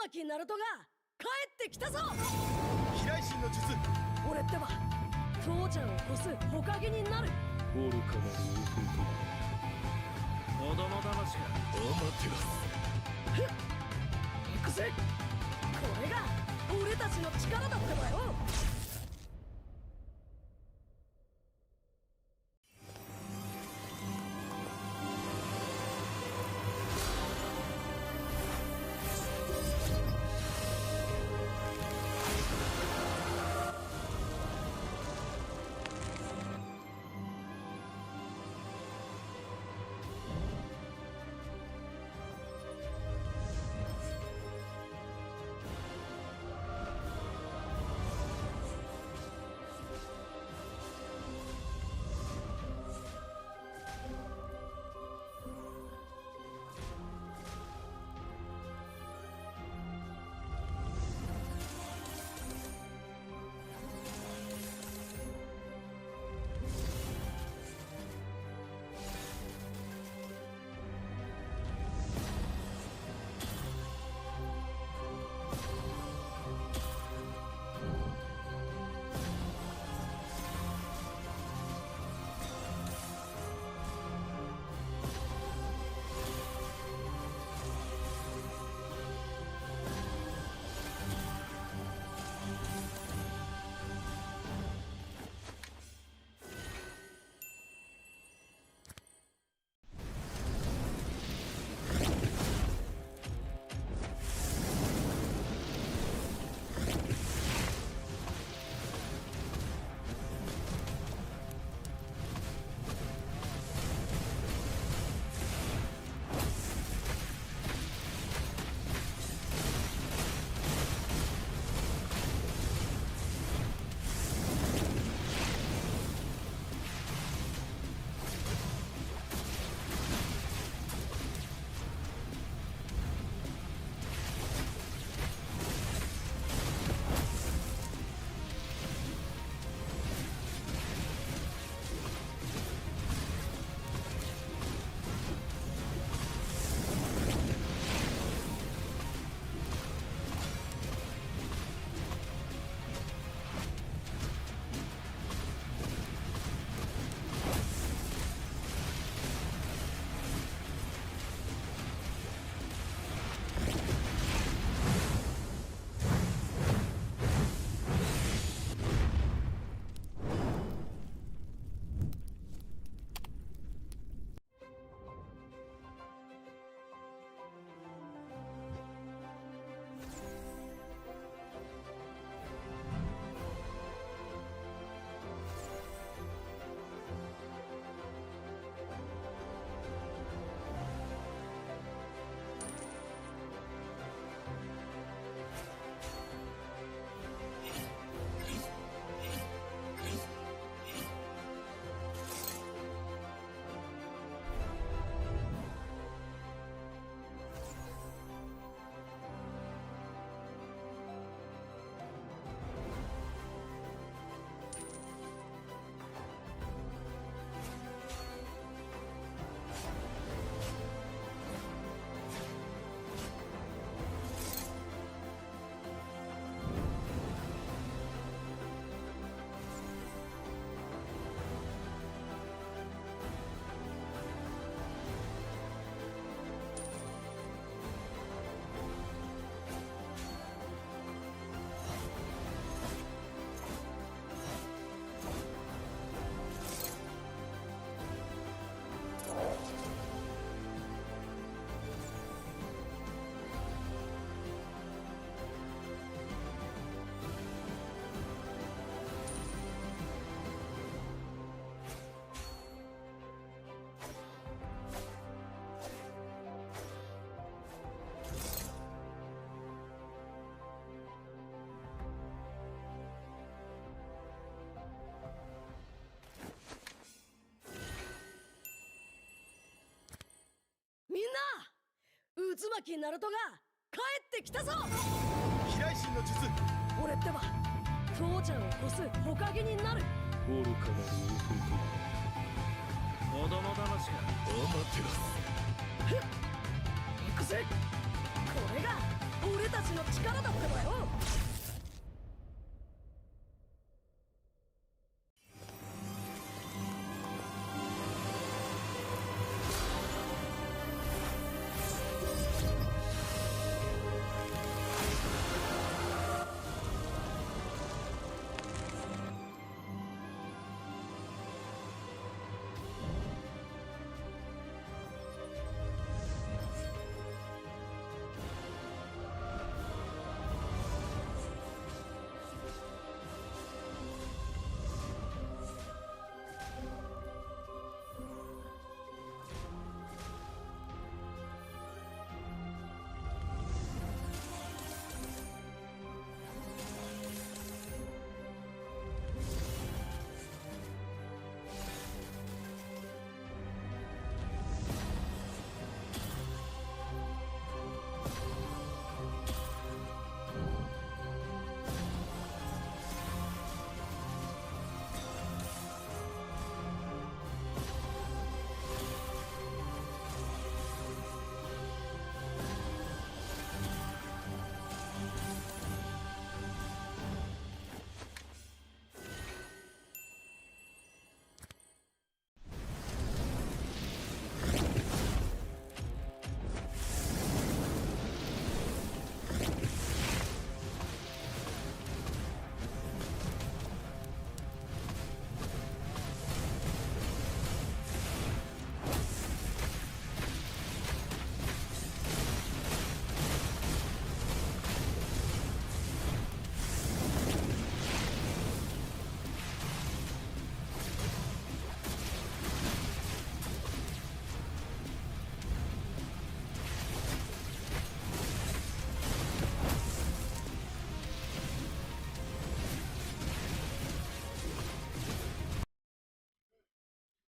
巻ナルトが帰ってきたぞ。飛来神の術。俺ってば父ちゃんを越すほかげになる。愚かなる弟。子供騙しか。アマテラス。行くぜ。これが俺たちの力だってばよ。渦巻ナルトが帰ってきたぞ。飛来神の術。俺ってば父ちゃんを越すほかげになる。愚かなる弟。子供騙しか。アマテラス。行くぜ。これが俺たちの力だってばよ。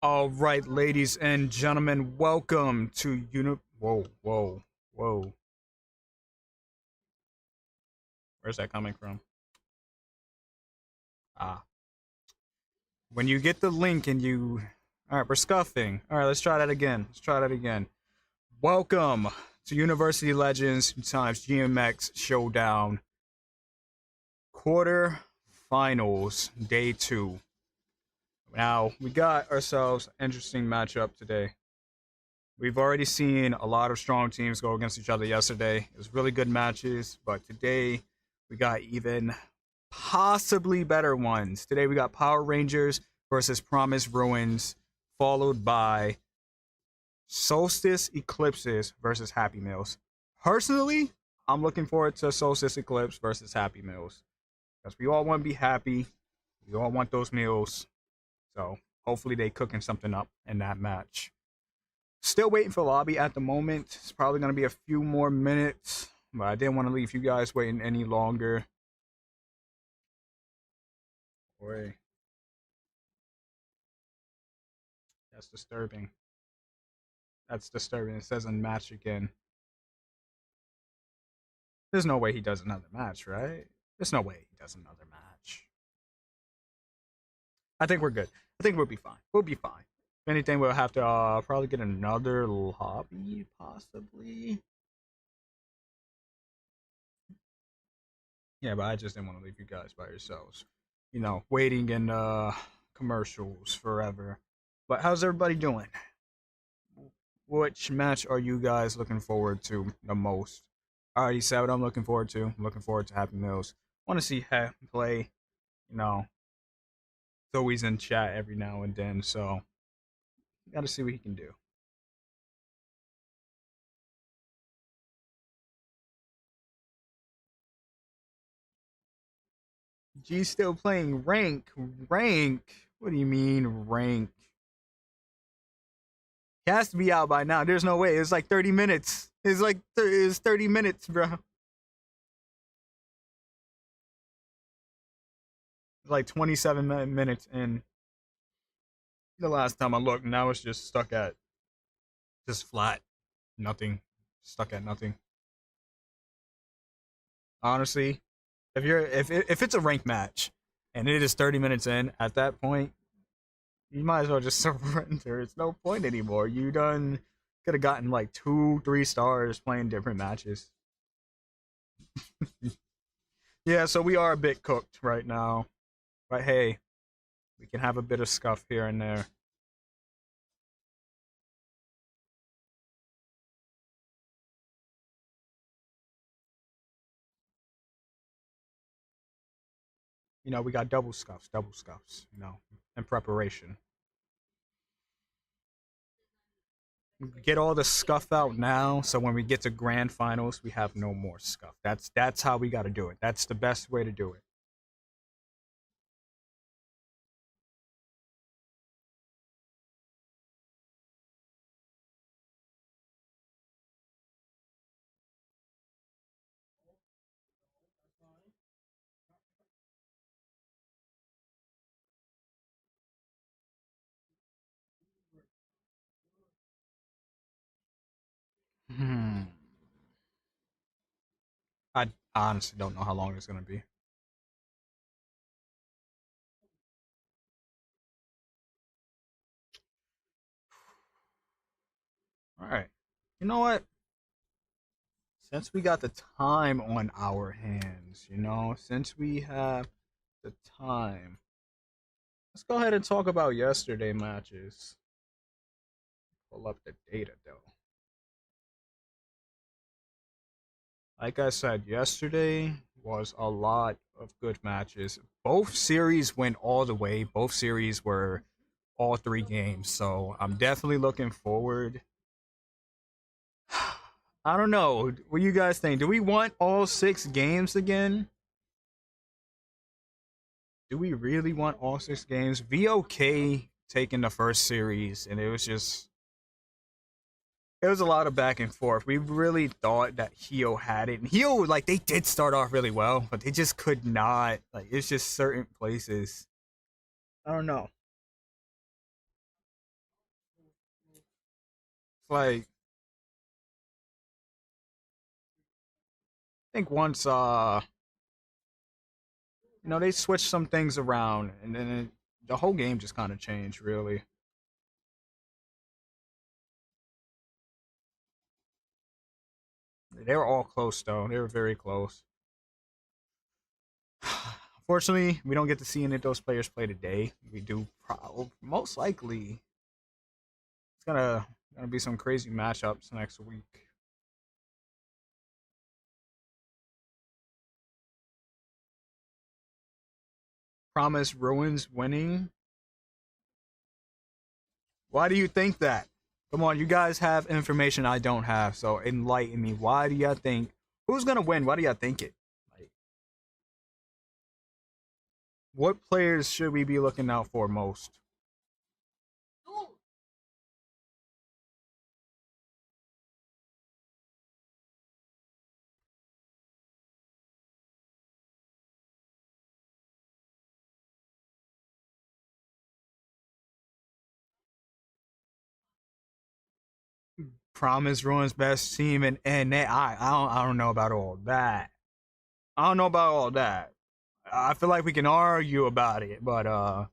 All right, ladies and gentlemen, welcome to Whoa. Where's that coming from? Ah. When you get the link and you... Alright, we're scuffing. Alright, let's try that again. Welcome to University Legends times GMX Showdown. Quarter Finals, Day 2. Now, we got ourselves an interesting matchup today. We've already seen a lot of strong teams go against each other yesterday. It was really good matches, but today we got even possibly better ones. Today we got Power Rangers versus Promise Ruins, followed by Solstice Eclipses versus Happy Meals. Personally, I'm looking forward to Solstice Eclipse versus Happy Meals, because we all want to be happy. We all want those meals. So hopefully they cooking something up in that match. Still waiting for lobby at the moment. It's probably going to be a few more minutes, but I didn't want to leave you guys waiting any longer. Boy, that's disturbing. That's disturbing. It says unmatch again. There's no way he does another match, right? There's no way he does another match. I think we're good. I think we'll be fine. We'll be fine. If anything, we'll have to probably get another lobby, possibly. Yeah, but I just didn't want to leave you guys by yourselves. You know, waiting in commercials forever. But how's everybody doing? Which match are you guys looking forward to the most? I already said what I'm looking forward to. I'm looking forward to Happy Meals. Want to see him play, you know. He's always in chat every now and then, so gotta see what he can do. G's still playing rank. What do you mean rank? He has to be out by now. There's no way. It's like 30 minutes. It's 30 minutes, bro. It's like 27 minutes in. The last time I looked, now it's just stuck at just flat. Nothing. Stuck at nothing. Honestly, if it's a rank match and it is 30 minutes in, at that point, you might as well just surrender. It's no point anymore. You done could have gotten like 2-3 stars playing different matches. Yeah, so we are a bit cooked right now. But hey, we can have a bit of scuff here and there. You know, we got double scuffs, you know, in preparation. Get all the scuff out now, so when we get to grand finals, we have no more scuff. That's how we got to do it. That's the best way to do it. Hmm. I honestly don't know how long it's gonna be. All right. You know what? Since we got the time on our hands, since we have the time, let's go ahead and talk about yesterday matches. Pull up the data though. Like I said, yesterday was a lot of good matches. Both series went all the way. Both series were all three games. So I'm definitely looking forward. I don't know. What do you guys think? Do we want all 6 games again? Do we really want all 6 games? VOK taking the first series, and it was a lot of back and forth. We really thought that Hio had it. And Hio, like, they did start off really well, but they just could not. Like, it's just certain places. I don't know. It's like, I think once, they switched some things around, and then the whole game just kind of changed, really. They were all close, though. They were very close. Unfortunately, we don't get to see any of those players play today. We do most likely. It's gonna be some crazy matchups next week. Promise Ruins winning. Why do you think that? Come on, you guys have information I don't have, so enlighten me. Why do y'all think who's gonna win? Why do y'all think it? Like, what players should we be looking out for most? Promise Ruins best team, and I don't know about all that. I don't know about all that. I feel like we can argue about it, but I'm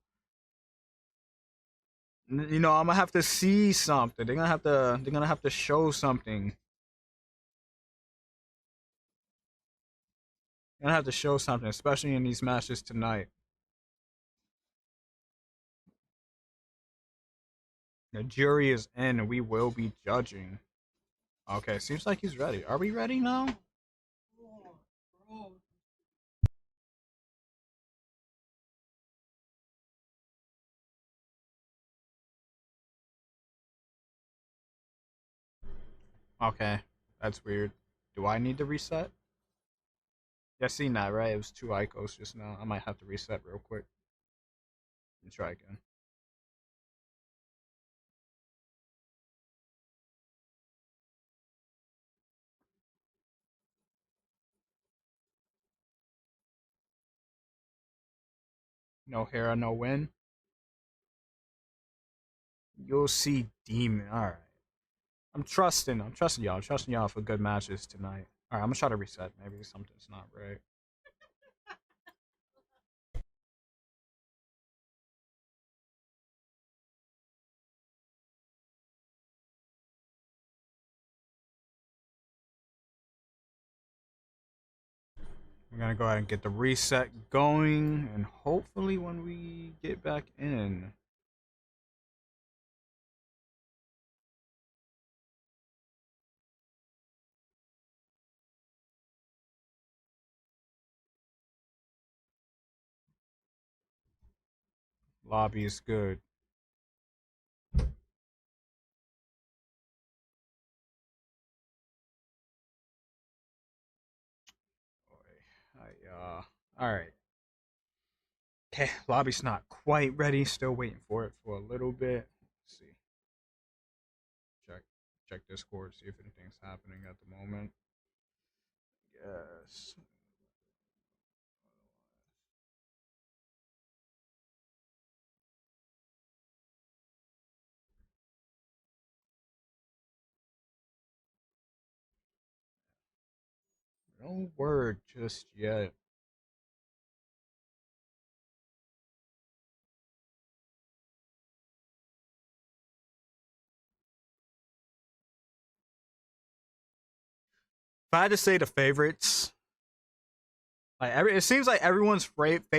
gonna have to see something. They're gonna have to show something. They're gonna have to show something, especially in these matches tonight. The jury is in, and we will be judging. Okay, seems like he's ready. Are we ready now? Okay, that's weird. Do I need to reset? Yeah, seen that, right? It was 2 icos just now. I might have to reset real quick and try again. No Hera, no win. You'll see Demon. All right. I'm trusting. I'm trusting y'all. I'm trusting y'all for good matches tonight. All right, I'm gonna try to reset. Maybe something's not right. We're gonna go ahead and get the reset going, and hopefully when we get back in, lobby is good. All right. Okay, lobby's not quite ready. Still waiting for it for a little bit. Let's see. Check check Discord, see if anything's happening at the moment. Yes. No word just yet. If I had to say the favorites, it seems like everyone's favorites.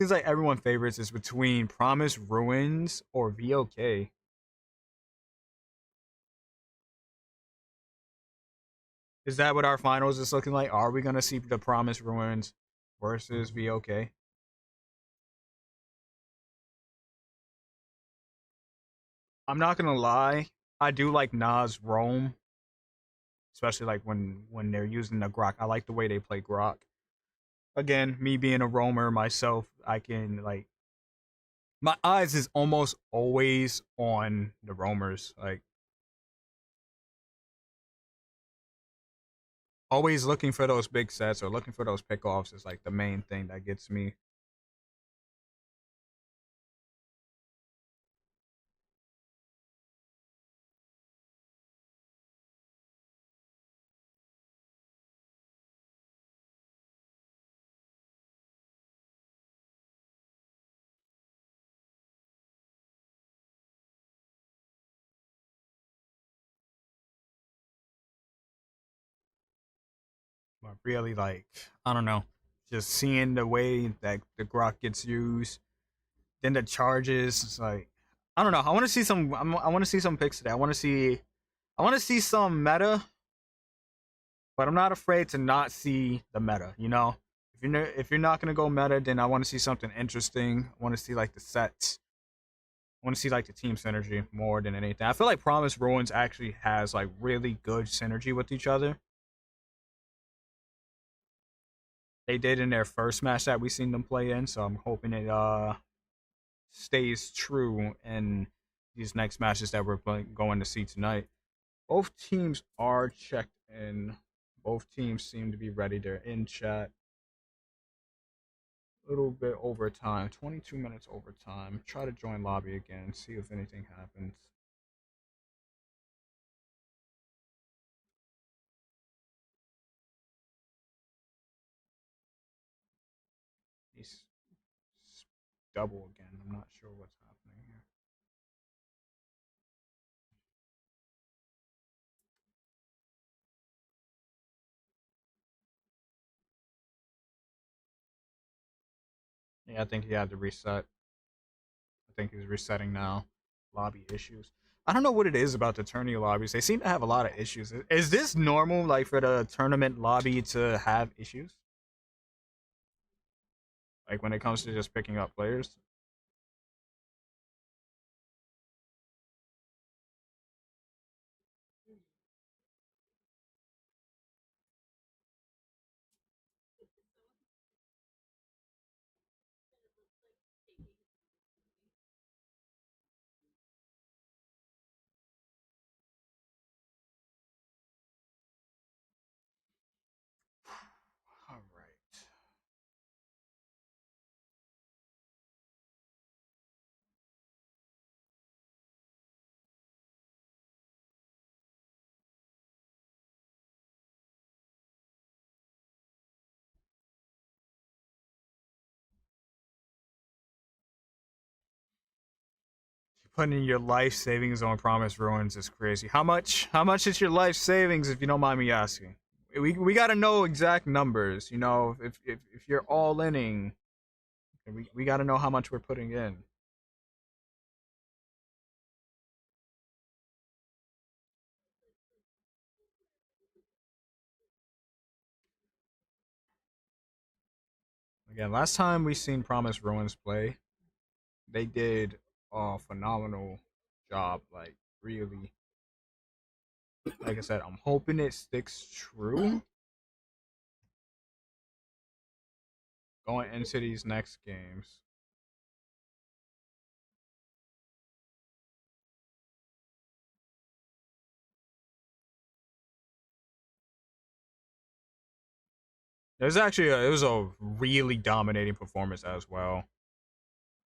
Seems like everyone's favorites is between Promise Ruins or VOK. Is that what our finals is looking like? Are we gonna see the Promise Ruins versus VOK? I'm not gonna lie, I do like Nas Rome, especially like when they're using the Grok. I like the way they play Grok. Again, me being a roamer myself, I can like my eyes is almost always on the roamers. Like always looking for those big sets or looking for those pickoffs is like the main thing that gets me. But really, like I don't know, just seeing the way that the Grok gets used, then the charges. It's like I don't know. I want to see some. I want to see some picks today. I want to see. I want to see some meta, but I'm not afraid to not see the meta. You know, if you're not gonna go meta, then I want to see something interesting. I want to see like the sets. I want to see like the team synergy more than anything. I feel like Promise Ruins actually has like really good synergy with each other. They did in their first match that we seen them play in, so I'm hoping it stays true in these next matches that we're going to see tonight. Both teams are checked in. Both teams seem to be ready. They're in chat. A little bit over time, 22 minutes over time. Try to join lobby again, see if anything happens. He's double again. I'm not sure what's happening here. Yeah, I think he had to reset. I think he's resetting now. Lobby issues. I don't know what it is about the tourney lobbies. They seem to have a lot of issues. Is this normal, like for the tournament lobby to have issues? Like when it comes to just picking up players? All right. Putting your life savings on Promise Ruins is crazy. How much? How much is your life savings, if you don't mind me asking? we got to know exact numbers. You know, if you're all inning, we got to know how much we're putting in. Again, last time we seen Promise Ruins play, they did a phenomenal job. Like really, like I said, I'm hoping it sticks true going into these next games. It was a really dominating performance as well.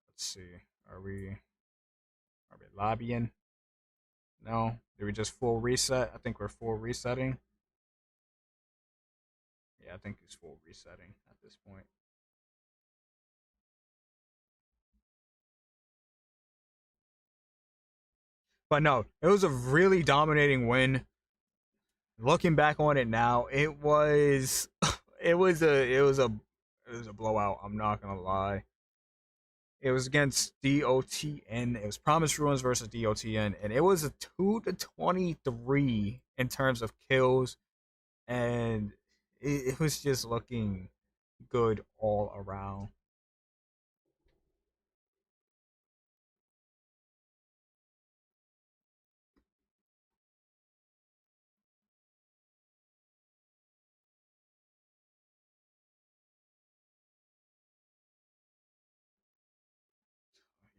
Let's see, are we are we lobbying? No, did we just full reset? I think we're full resetting. Yeah, I think it's full resetting at this point. But no, it was a really dominating win. Looking back on it now, it was it was a it was a it was a blowout. I'm not gonna lie. It was against DOTN. It was Promise Ruins versus DOTN, and it was a 2-23 in terms of kills, and it was just looking good all around.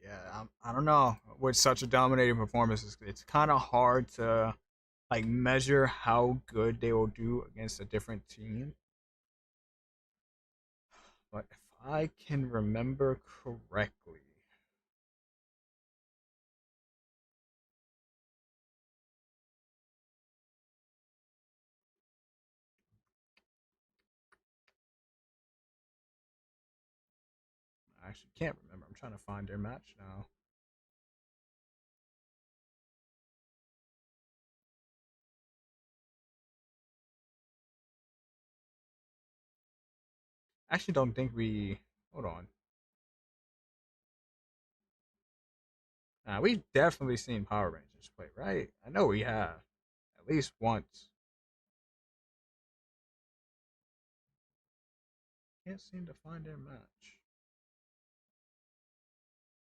Yeah, I don't know. With such a dominating performance, it's kind of hard to like measure how good they will do against a different team. But if I can remember correctly, I actually can't remember. I'm trying to find their match now. I actually don't think we. Hold on. We've definitely seen Power Rangers play, right? I know we have. At least once. Can't seem to find their match.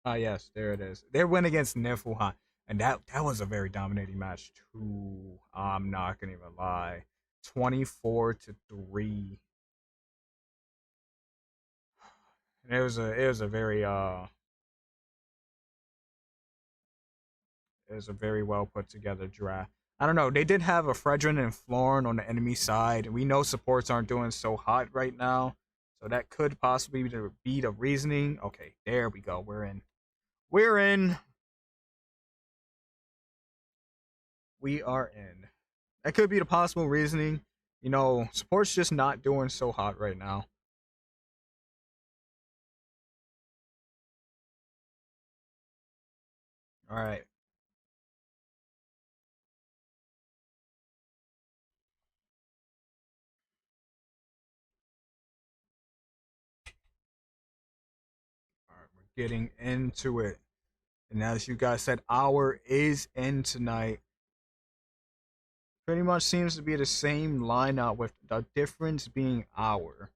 Ah, yes, there it is. Their win against Niflheim, and that was a very dominating match too. I'm not gonna even lie, 24-3. And it was a very it was a very well put together draft. I don't know. They did have a Fredrin and Florin on the enemy side. We know supports aren't doing so hot right now, so that could possibly be the reasoning. Okay, there we go. We're in. We're in. We are in. That could be the possible reasoning. You know, support's just not doing so hot right now. All right. All right, we're getting into it. And as you guys said, hour is in tonight. Pretty much seems to be the same lineup with the difference being hour.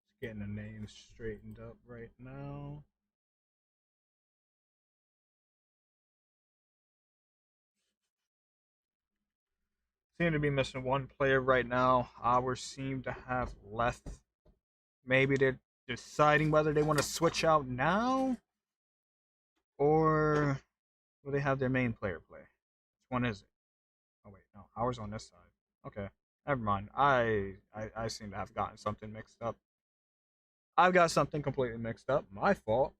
Just getting the names straightened up right now. Seem to be missing one player right now. Ours seem to have left. Maybe they're deciding whether they want to switch out now or Will they have their main player play? Which one is it? Oh wait, no, ours on this side. Okay, never mind. I seem to have gotten something mixed up. I've got something completely mixed up. My fault.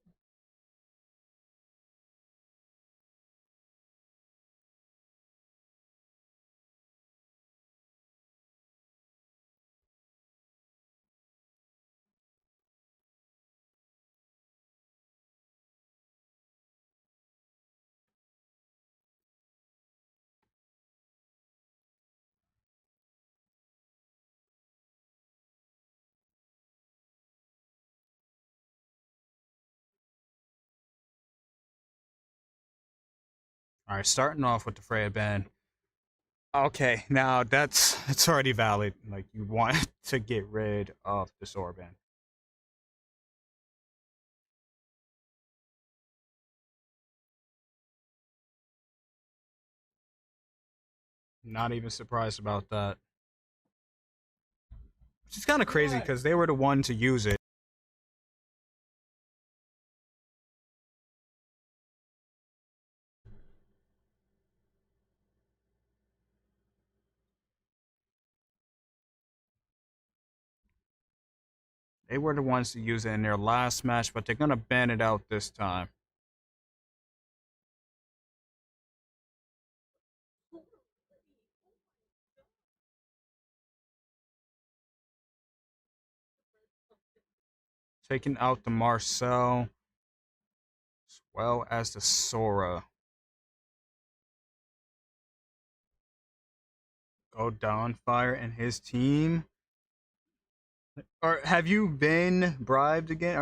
All right, starting off with the Freya band. Okay, now it's already valid. Like you want to get rid of the Sora band. Not even surprised about that. Which is kind of crazy because they were the one to use it. They were the ones to use it in their last match, but they're gonna ban it out this time. Taking out the Marcel as well as the Sora. Go Downfire and his team. Or have you been bribed again?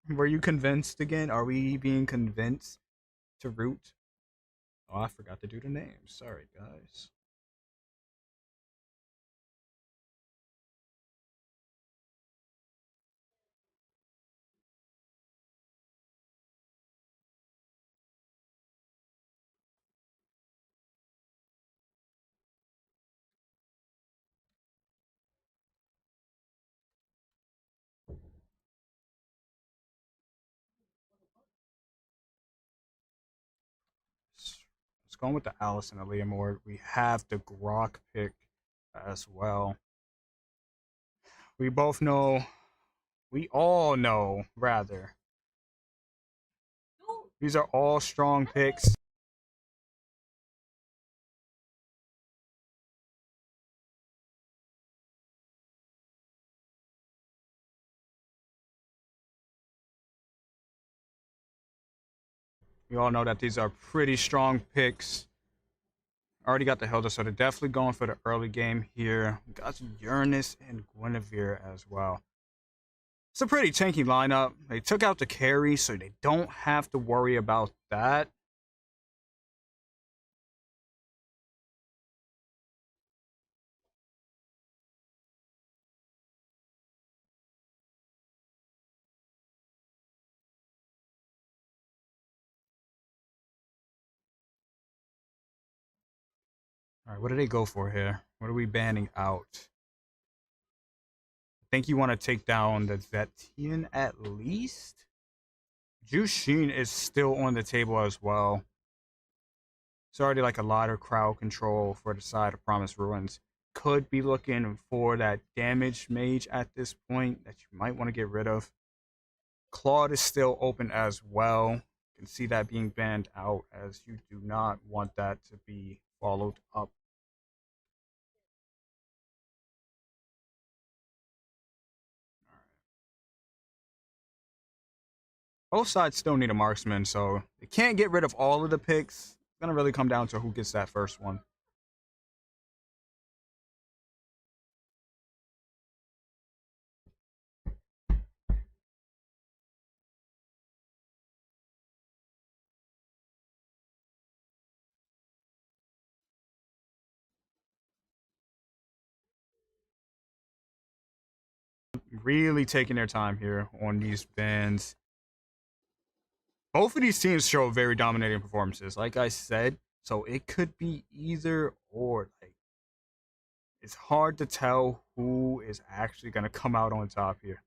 Were you convinced again? Are we being convinced to root? Oh, I forgot to do the names. Sorry, guys. Let's go with the Alice and the Liam Ward. We have the Grok pick as well. We both know, we all know, rather. These are all strong picks. We all know that these are pretty strong picks. Already got the Hilda, so they're definitely going for the early game here. We got Uranus and Guinevere as well. It's a pretty tanky lineup. They took out the carry, so they don't have to worry about that. All right, what do they go for here? What are we banning out? I think you want to take down the Zetian at least. Jushin is still on the table as well. It's already like a lot of crowd control for the side of Promised Ruins. Could be looking for that damage mage at this point that you might want to get rid of. Claude is still open as well. You can see that being banned out as you do not want that to be followed up. Both sides still need a marksman, so they can't get rid of all of the picks. It's going to really come down to who gets that first one. Really taking their time here on these bans. Both of these teams show very dominating performances, like I said. So it could be either or. Like, it's hard to tell who is actually going to come out on top here.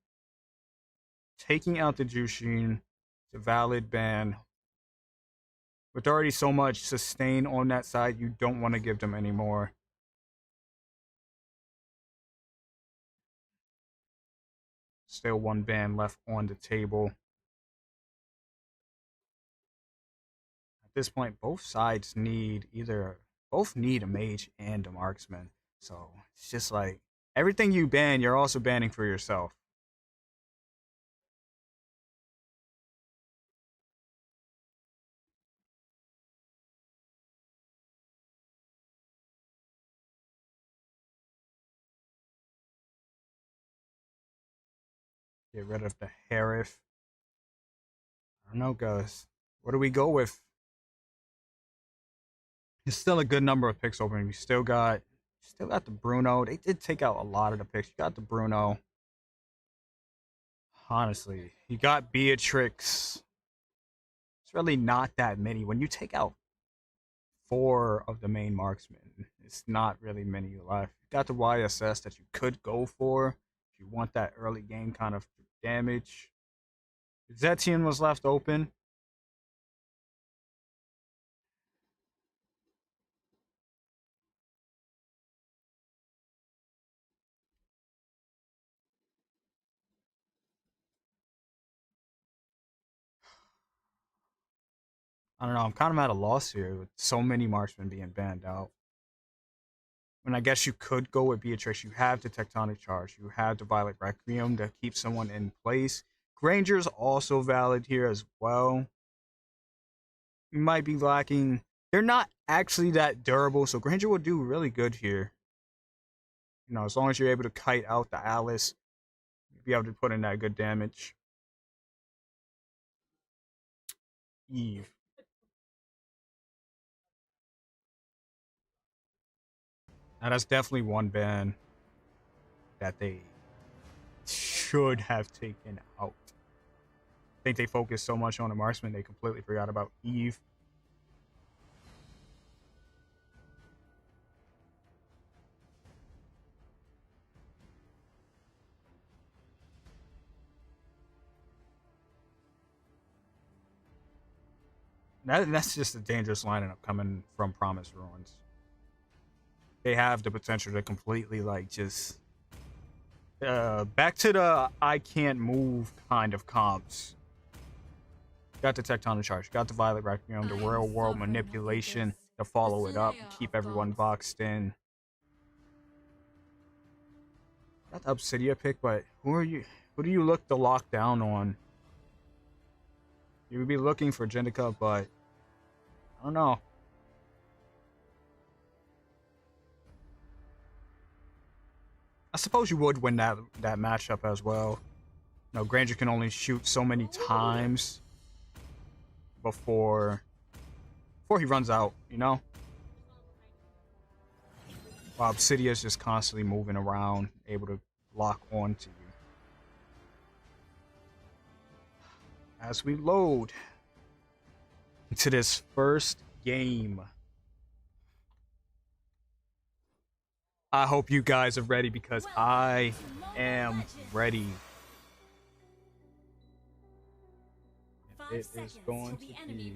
Taking out the Jushin, it's a valid ban. With already so much sustain on that side, you don't want to give them any more. Still one band left on the table. At this point, both sides need both need a mage and a marksman. So it's just like everything you ban, you're also banning for yourself. Get rid of the Harif. I don't know, guys. What do we go with? It's still a good number of picks open. We still got the Bruno. They did take out a lot of the picks. You got the Bruno. Honestly, you got Beatrix. It's really not that many. When you take out 4 of the main marksmen, it's not really many left. You got the YSS that you could go for if you want that early game kind of damage. Zetian was left open. I don't know. I'm kind of at a loss here with so many marksmen being banned out. And I guess you could go with Beatrix. You have the Tectonic Charge. You have the Violet Requiem to keep someone in place. Granger's also valid here as well. You might be lacking. They're not actually that durable, so Granger will do really good here. You know, as long as you're able to kite out the Alice, you'll be able to put in that good damage. Eve. Now that's definitely one ban that they should have taken out. I think they focused so much on the marksman they completely forgot about Eve. That's just a dangerous lineup coming from Promised Ruins. They have the potential to completely like just back to the I can't move kind of comps. Got the Tectonic Charge, got the Violet Requiem, the real world manipulation to follow it up and keep everyone boxed in. Got the Obsidia pick, but who do you look to lock down on? You would be looking for Jendica, but I don't know. I suppose you would win that matchup as well. No, Granger can only shoot so many times before he runs out, you know? While Obsidia is just constantly moving around, able to lock on to you. As we load into this first game, I hope you guys are ready because I am ready. It is going to be.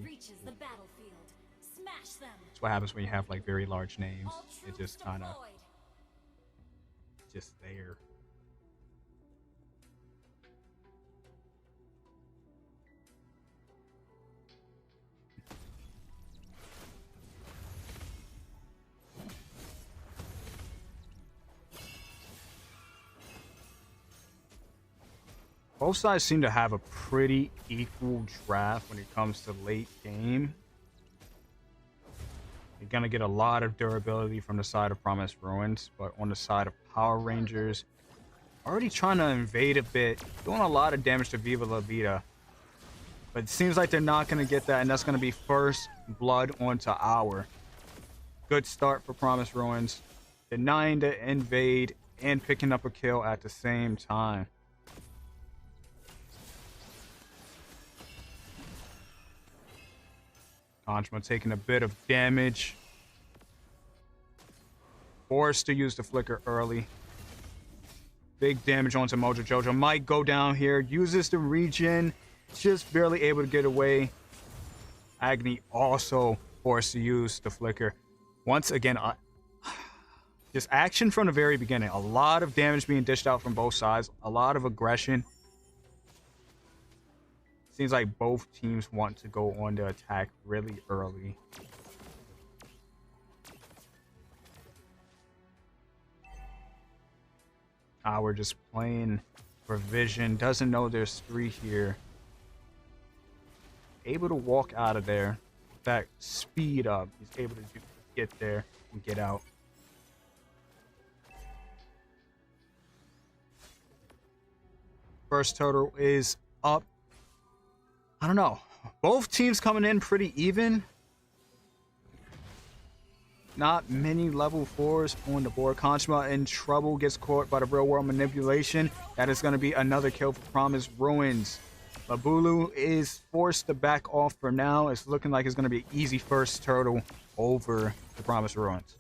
That's what happens when you have like very large names. It just kind of just there. Both sides seem to have a pretty equal draft when it comes to late game. You're going to get a lot of durability from the side of Promised Ruins, but on the side of Power Rangers, already trying to invade a bit, doing a lot of damage to Viva La Vida. But it seems like they're not going to get that, and that's going to be first blood onto Our. Good start for Promised Ruins, denying the invade and picking up a kill at the same time. Anjma taking a bit of damage. Forced to use the flicker early. Big damage onto Mojo Jojo. Might go down here. Uses the regen. Just barely able to get away. Agony also forced to use the flicker. Once again, just action from the very beginning. A lot of damage being dished out from both sides. A lot of aggression. Seems like both teams want to go on the attack really early. We're just playing for vision. Doesn't know there's 3 here. Able to walk out of there. That speed up. He's able to get there and get out. First total is up. I don't know. Both teams coming in pretty even. Not many level 4s on the board. Kanshima in trouble, gets caught by the real world manipulation. That is going to be another kill for Promise Ruins. Labulu is forced to back off for now. It's looking like it's going to be an easy first turtle over the Promise Ruins.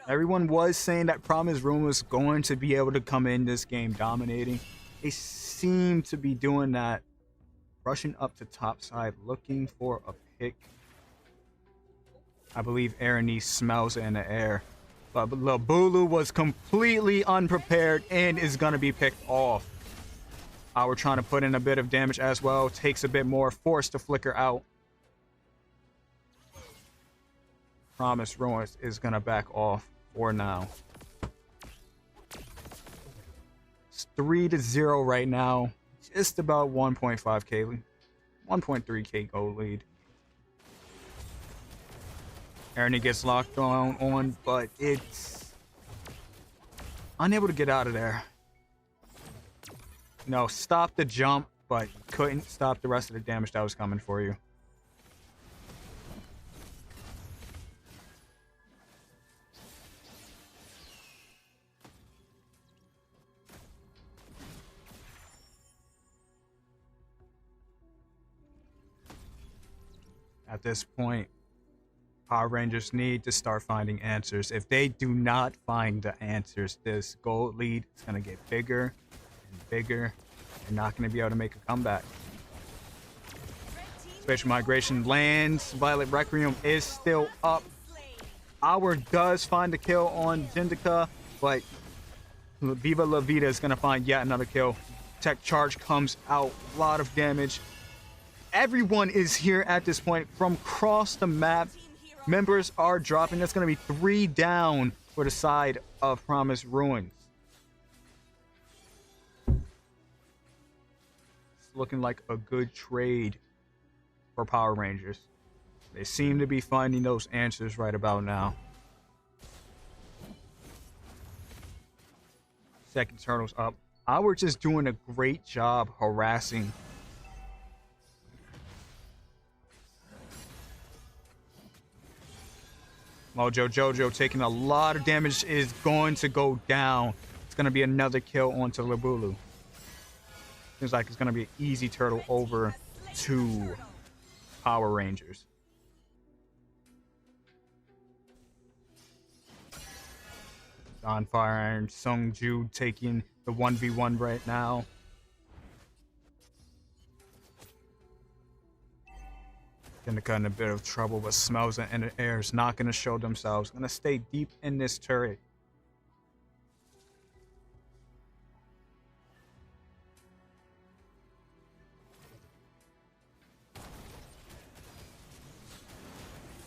Everyone was saying that Promise Ruins was going to be able to come in this game dominating. They seem to be doing that. Rushing up to top side, looking for a pick. I believe Arani smells it in the air. But Labulu was completely unprepared and is going to be picked off. We're trying to put in a bit of damage as well. Takes a bit more. Forced to flicker out. Promise Ruins is going to back off for now. It's 3-0 right now. Just about 1.5k lead. 1.3k gold lead. Arani gets locked on, but it's unable to get out of there. No, stop the jump, but couldn't stop the rest of the damage that was coming for you. At this point, Power Rangers need to start finding answers. If they do not find the answers, this gold lead is going to get bigger and bigger. They're not going to be able to make a comeback. Spatial Migration lands. Violet Requiem is still up. Our does find the kill on Jindica, but Viva La Vida is going to find yet another kill. Tech Charge comes out. A lot of damage. Everyone is here at this point from across the map. Members are dropping. That's going to be 3 down for the side of Promise Ruins. It's looking like a good trade for Power Rangers. They seem to be finding those answers right about now. Second turtle's up. We're just doing a great job harassing. Mojo Jojo taking a lot of damage, is going to go down. It's going to be another kill onto Labulu. Seems like it's going to be an easy turtle over to Power Rangers. On Fire Iron, Sungju taking the 1v1 right now. Jindica in a bit of trouble, but Smells in the air is not going to show themselves. Going to stay deep in this turret.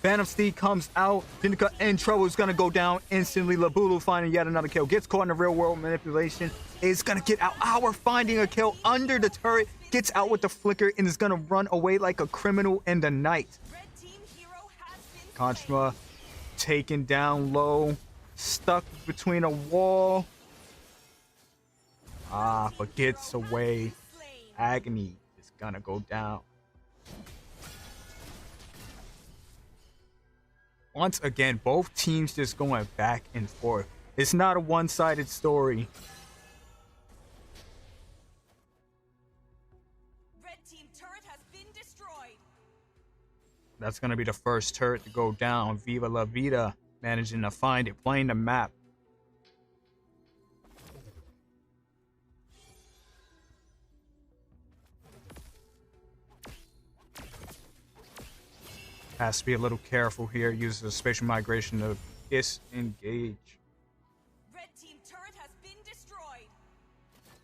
Phantom Steed comes out. Jindica in trouble, is going to go down instantly. Labulu finding yet another kill. Gets caught in the real world manipulation. Is going to get out. Our finding a kill under the turret. Gets out with the flicker and is going to run away like a criminal in the night. Kanshima taken down low. Stuck between a wall. But gets away. Agony is going to go down. Once again, both teams just going back and forth. It's not a one-sided story. Red team turret has been destroyed. That's going to be the first turret to go down. Viva La Vida managing to find it, playing the map. Has to be a little careful here. Uses the spatial migration to disengage. Red team turret has been destroyed.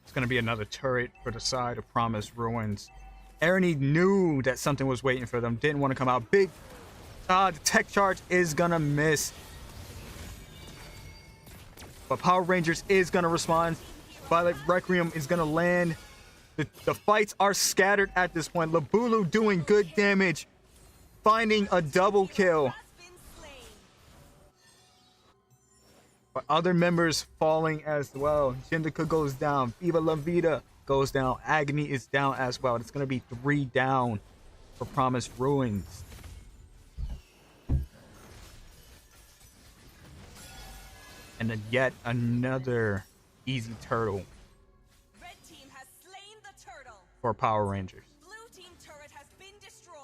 It's going to be another turret for the side of Promised Ruins. Ernie knew that something was waiting for them. Didn't want to come out. Big. The tech charge is going to miss. But Power Rangers is going to respond. Violet Requiem is going to land. The fights are scattered at this point. Labulu doing good damage. Finding a double kill. But other members falling as well. Jindica goes down. Viva La Vida goes down. Agony is down as well. It's going to be 3 down for Promised Ruins. And then yet another easy turtle Red team has slain the turtle. for Power Rangers. Blue team turret has been destroyed.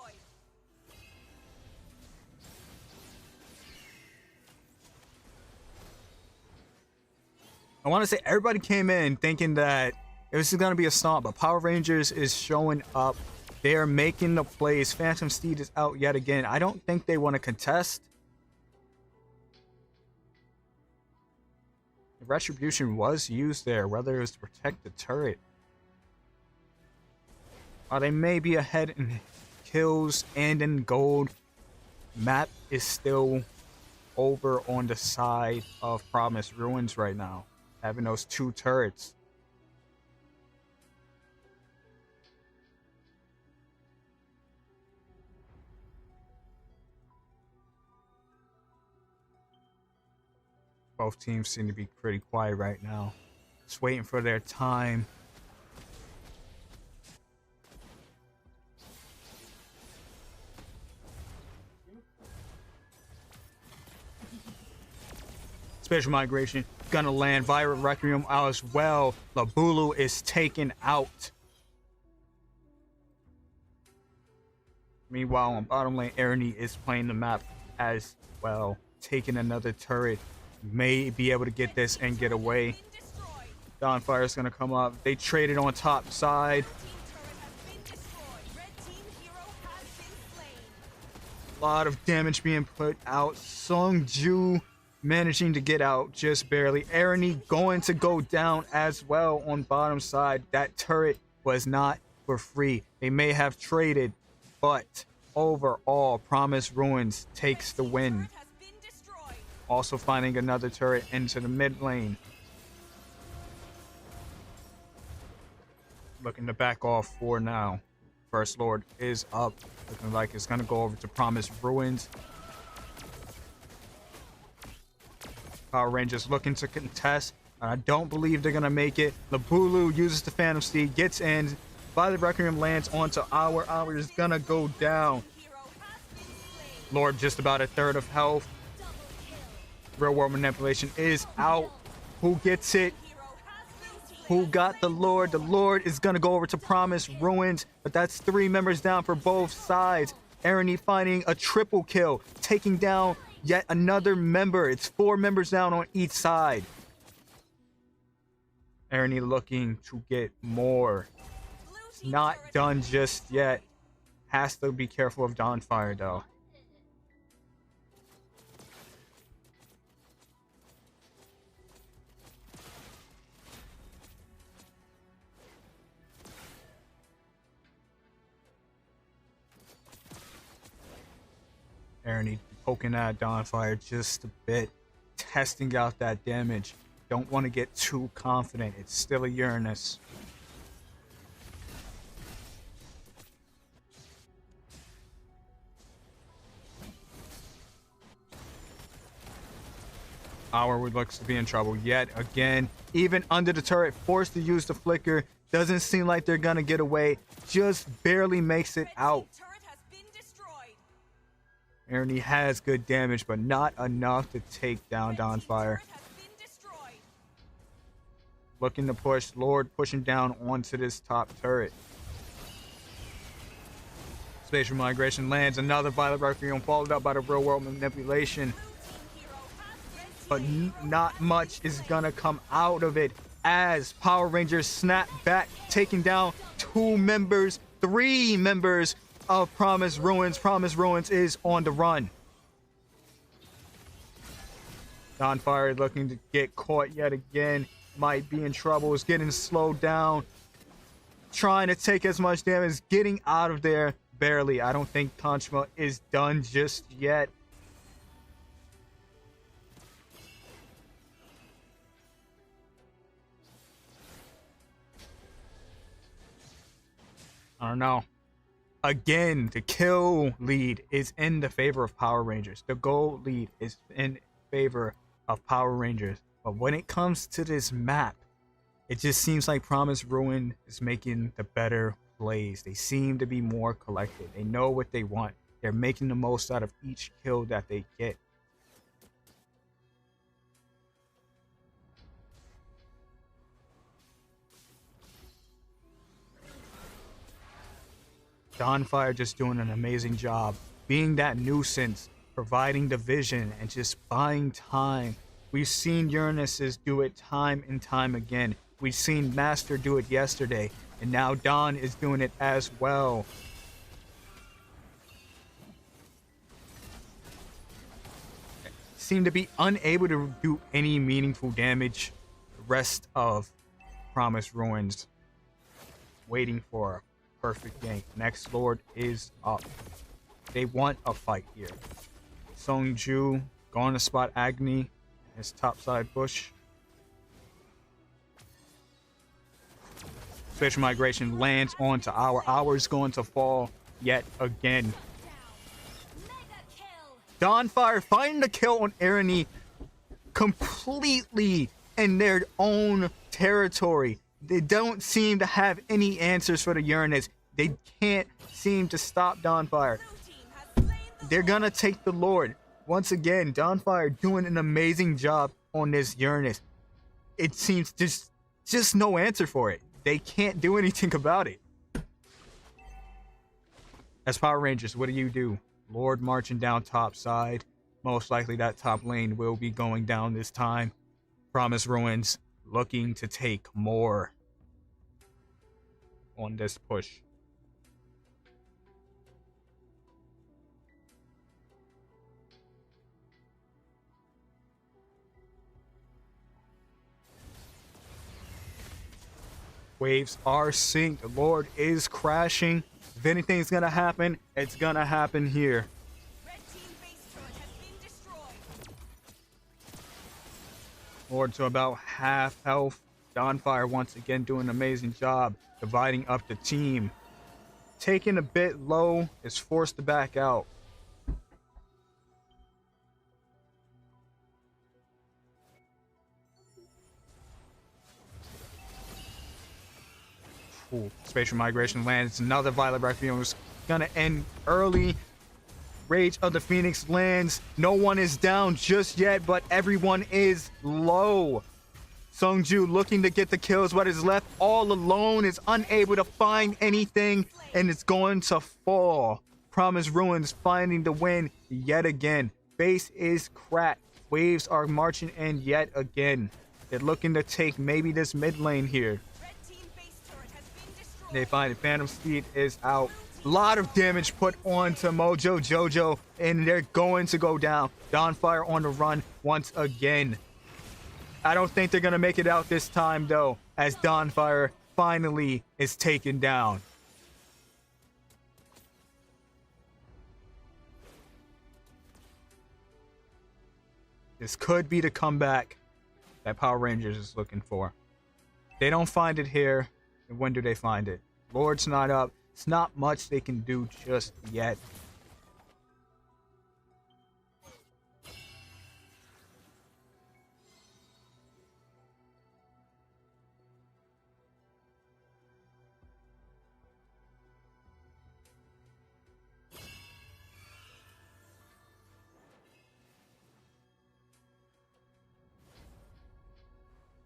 I want to say everybody came in thinking that it was going to be a stomp, but Power Rangers is showing up. They are making the plays. Phantom Steed is out yet again. I don't think they want to contest. The Retribution was used there, whether it was to protect the turret. They may be ahead in kills and in gold. Map is still over on the side of Promised Ruins right now, having those 2 turrets. Both teams seem to be pretty quiet right now. Just waiting for their time. Special migration gonna land. Violet Requiem as well. Labulu is taken out. Meanwhile, on bottom lane, Ernie is playing the map as well. Taking another turret. May be able to get this and get away. Dawnfire is going to come up. They traded on top side. A lot of damage being put out. Sungju managing to get out just barely. Ernie going to go down as well on bottom side. That turret was not for free. They may have traded, but overall, Promised Ruins takes the win. Also finding another turret into the mid lane. Looking to back off for now. First Lord is up. Looking like it's going to go over to Promised Ruins. Power Rangers looking to contest. I don't believe they're going to make it. Labulu uses the Phantom Steed, gets in. Violet Requiem lands onto Our. Our is going to go down. Lord just about a third of health. Real world manipulation is out. Who gets it? Who got the Lord? The Lord is going to go over to Promised Ruins, but that's 3 members down for both sides. Ernie finding a triple kill, taking down yet another member. It's 4 members down on each side. Ernie looking to get more. It's not done just yet. Has to be careful of Dawnfire though. Ernie poking at Dawnfire just a bit, testing out that damage. Don't want to get too confident. It's still a Uranus. Our looks to be in trouble yet again. Even under the turret, forced to use the flicker. Doesn't seem like they're gonna get away. Just barely makes it out. Ernie has good damage, but not enough to take down Dawnfire. Looking to push. Lord pushing down onto this top turret. Spatial migration lands. Another Violet Requiem followed up by the real world manipulation. But not much is gonna come out of it as Power Rangers snap back, taking down 2 members, 3 members of Promise Ruins. Promise Ruins is on the run. Dawnfire looking to get caught yet again. Might be in trouble. Is getting slowed down. Trying to take as much damage. Getting out of there. Barely. I don't think Tanjima is done just yet. I don't know. Again, the kill lead is in the favor of Power Rangers. The goal lead is in favor of Power Rangers. But when it comes to this map, it just seems like Promise Ruin is making the better plays. They seem to be more collected. They know what they want. They're making the most out of each kill that they get. Dawnfire just doing an amazing job. Being that nuisance, providing the vision, and just buying time. We've seen Uranus do it time and time again. We've seen Master do it yesterday. And now Dawn is doing it as well. Seem to be unable to do any meaningful damage. The rest of Promise Ruins waiting for perfect gank. Next Lord is up. They want a fight here. Songju going to spot Agni. His topside bush. Spatial migration lands onto our. Ours going to fall yet again. Dawnfire finding the kill on Irony completely in their own territory. They don't seem to have any answers for the Uranus. They can't seem to stop Dawnfire. They're gonna take the Lord. Once again, Dawnfire doing an amazing job on this Uranus. It seems just no answer for it. They can't do anything about it. As Power Rangers, what do? Lord marching down top side. Most likely that top lane will be going down this time. Promise Ruins looking to take more on this push. Waves are synced. The Lord is crashing. If anything's gonna happen, it's gonna happen here. Red team base turret has been destroyed. Lord to about half health. Dawnfire once again doing an amazing job dividing up the team. Taking a bit low, is forced to back out. Ooh, spatial migration lands. Another Violet Requiem is gonna end early. Rage of the Phoenix lands. No one is down just yet, but everyone is low. Songju looking to get the kills, but is left all alone, is unable to find anything, and it's going to fall. Promise Ruins finding the win yet again. Base is cracked. Waves are marching in yet again. They're looking to take maybe this mid lane here. They find it. Phantom Speed is out. A lot of damage put onto Mojo Jojo, and they're going to go down. Dawnfire on the run once again. I don't think they're going to make it out this time, though, as Dawnfire finally is taken down. This could be the comeback that Power Rangers is looking for. They don't find it here. And when do they find it? Lord's not up. It's not much they can do just yet.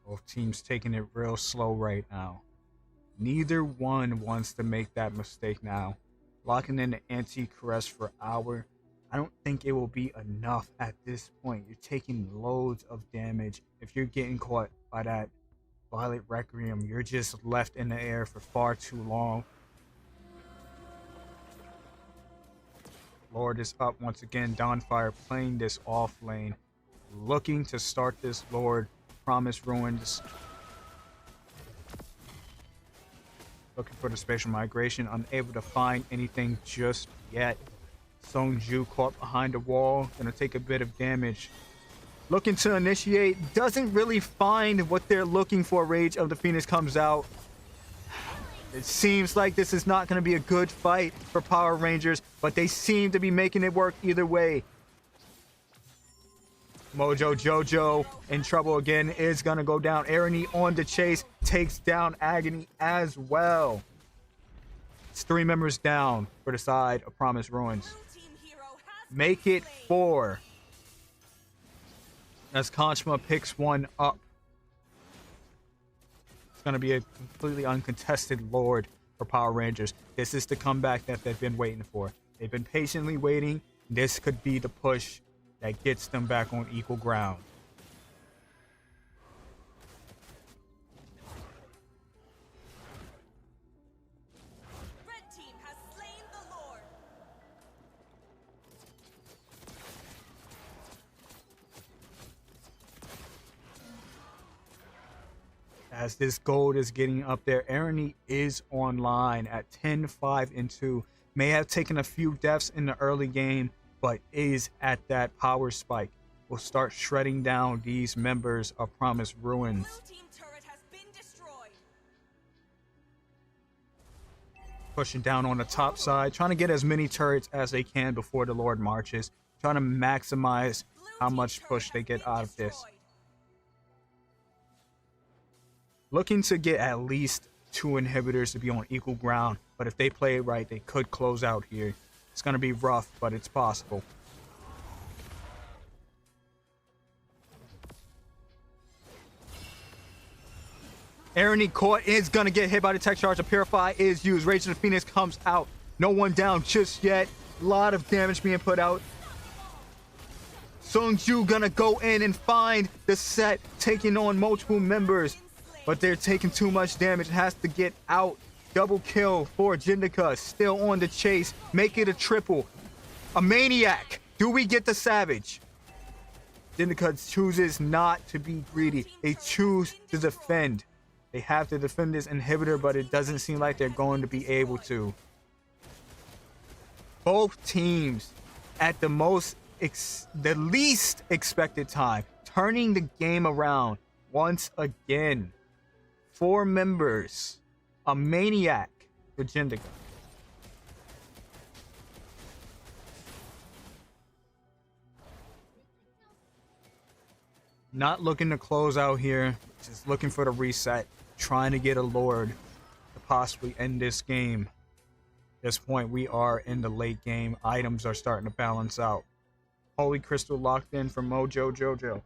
Both teams taking it real slow right now. Neither one wants to make that mistake now. Locking in the anti-caress for hour. I don't think it will be enough at this point. You're taking loads of damage. If you're getting caught by that Violet Requiem, you're just left in the air for far too long. Lord is up once again. Dawnfire playing this off lane. Looking to start this Lord. Promise Ruins. Looking for the spatial migration. Unable to find anything just yet. Songju caught behind the wall. Gonna take a bit of damage. Looking to initiate. Doesn't really find what they're looking for. Rage of the Phoenix comes out. It seems like this is not going to be a good fight for Power Rangers, but they seem to be making it work either way. Mojo Jojo in trouble again, is going to go down. Irony on the chase, takes down Agony as well. It's 3 members down for the side of Promise Ruins. Make it 4. As Kanchma picks one up. It's going to be a completely uncontested Lord for Power Rangers. This is the comeback that they've been waiting for. They've been patiently waiting. This could be the push that gets them back on equal ground. Red team has slain the Lord. As this gold is getting up there, Irony is online at 10, 5, and 2. May have taken a few deaths in the early game, but is at that power spike. Will start shredding down these members of Promise Ruins. Blue team turret has been destroyed. Pushing down on the top side, trying to get as many turrets as they can before the Lord marches. Trying to maximize how much push they get out of this. Looking to get at least 2 inhibitors to be on equal ground, but if they play it right, they could close out here. It's going to be rough, but it's possible. Irony caught, is going to get hit by the tech charge. The Purify is used. Rage of the Phoenix comes out. No one down just yet. A lot of damage being put out. Songju going to go in and find the set, taking on multiple members. But they're taking too much damage. It has to get out. Double kill for Jindica. Still on the chase. Make it a triple. A maniac. Do we get the Savage? Jindica chooses not to be greedy. They choose to defend. They have to defend this inhibitor, but it doesn't seem like they're going to be able to. Both teams at the least expected time, turning the game around once again. 4 members. A maniac for Jindica. Not looking to close out here. Just looking for the reset. Trying to get a Lord to possibly end this game. At this point, we are in the late game. Items are starting to balance out. Holy Crystal locked in for Mojo Jojo.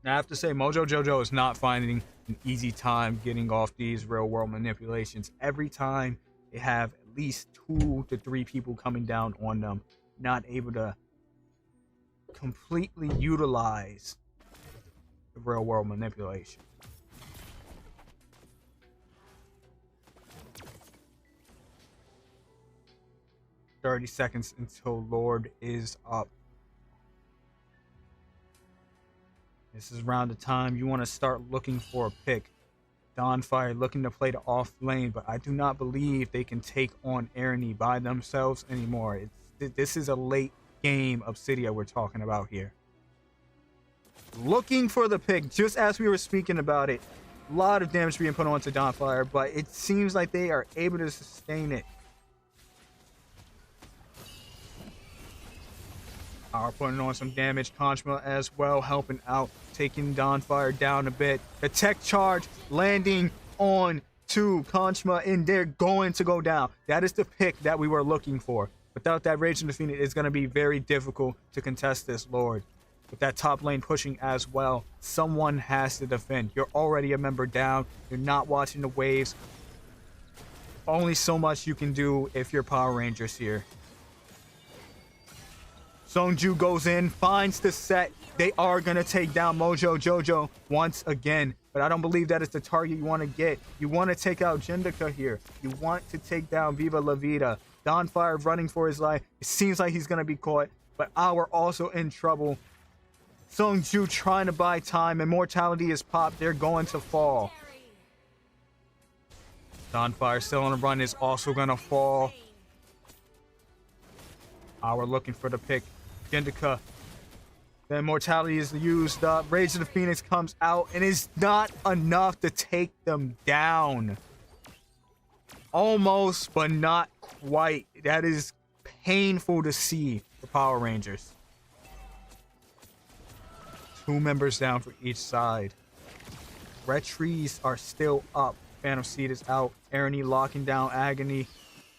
Now, I have to say, Mojo Jojo is not finding an easy time getting off these real world manipulations. Every time they have at least 2 to 3 people coming down on them, not able to completely utilize the real world manipulation. "30 seconds until Lord is up." This is around the time you want to start looking for a pick. Dawnfire looking to play the off lane, but I do not believe they can take on Irony by themselves anymore. This is a late game Obsidia we're talking about here. Looking for the pick, just as we were speaking about it. A lot of damage being put onto Dawnfire, but it seems like they are able to sustain it. Are putting on some damage. Kanchma as well, helping out, taking Dawnfire down a bit. The tech charge landing on to Kanchma, and they're going to go down. That is the pick that we were looking for. Without that Rage in the Phoenix, it's going to be very difficult to contest this Lord. With that top lane pushing as well, someone has to defend. You're already a member down. You're not watching the waves. Only so much you can do if you're Power Rangers here. Songju goes in, finds the set. They are going to take down Mojo Jojo once again. But I don't believe that is the target you want to get. You want to take out Jindaka here. You want to take down Viva La Vida. Donfire running for his life. It seems like he's going to be caught. But Our also in trouble. Songju trying to buy time. Immortality is popped. They're going to fall. Donfire still on the run is also going to fall. Our looking for the pick. Jindaka. The immortality is used up. Rage of the Phoenix comes out and is not enough to take them down. Almost, but not quite. That is painful to see for Power Rangers. 2 members down for each side. Red trees are still up. Phantom Seed is out. Ernie locking down Agony.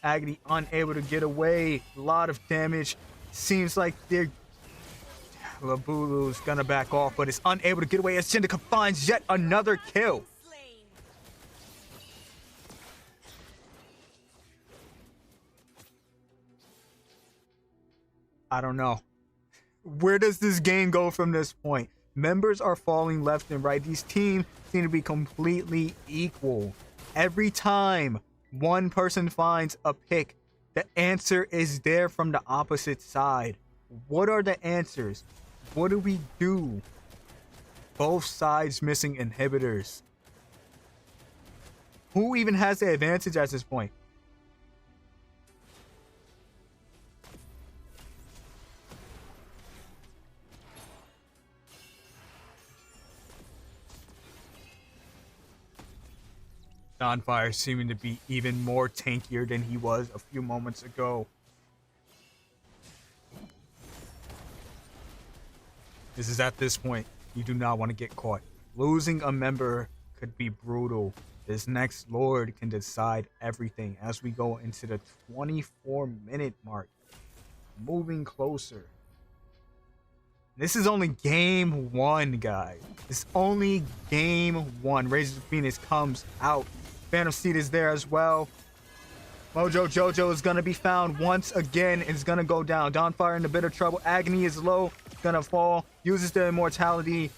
Agony unable to get away. A lot of damage. Seems like they're... Labulu's gonna back off, but is unable to get away as Jindaka finds yet another kill. I don't know. Where does this game go from this point? Members are falling left and right. These teams seem to be completely equal. Every time one person finds a pick, the answer is there from the opposite side. What are the answers? What do we do? Both sides missing inhibitors. Who even has the advantage at this point? Donfire seeming to be even more tankier than he was a few moments ago. This is at this point, you do not want to get caught. Losing a member could be brutal. This next Lord can decide everything as we go into the 24-minute mark. Moving closer. This is only game 1, guys. It's only game 1. Rage of the Phoenix comes out. Phantom Seed is there as well. Mojo Jojo is going to be found once again. It's going to go down. Donfire in a bit of trouble. Agony is low. Going to fall. Uses the immortality.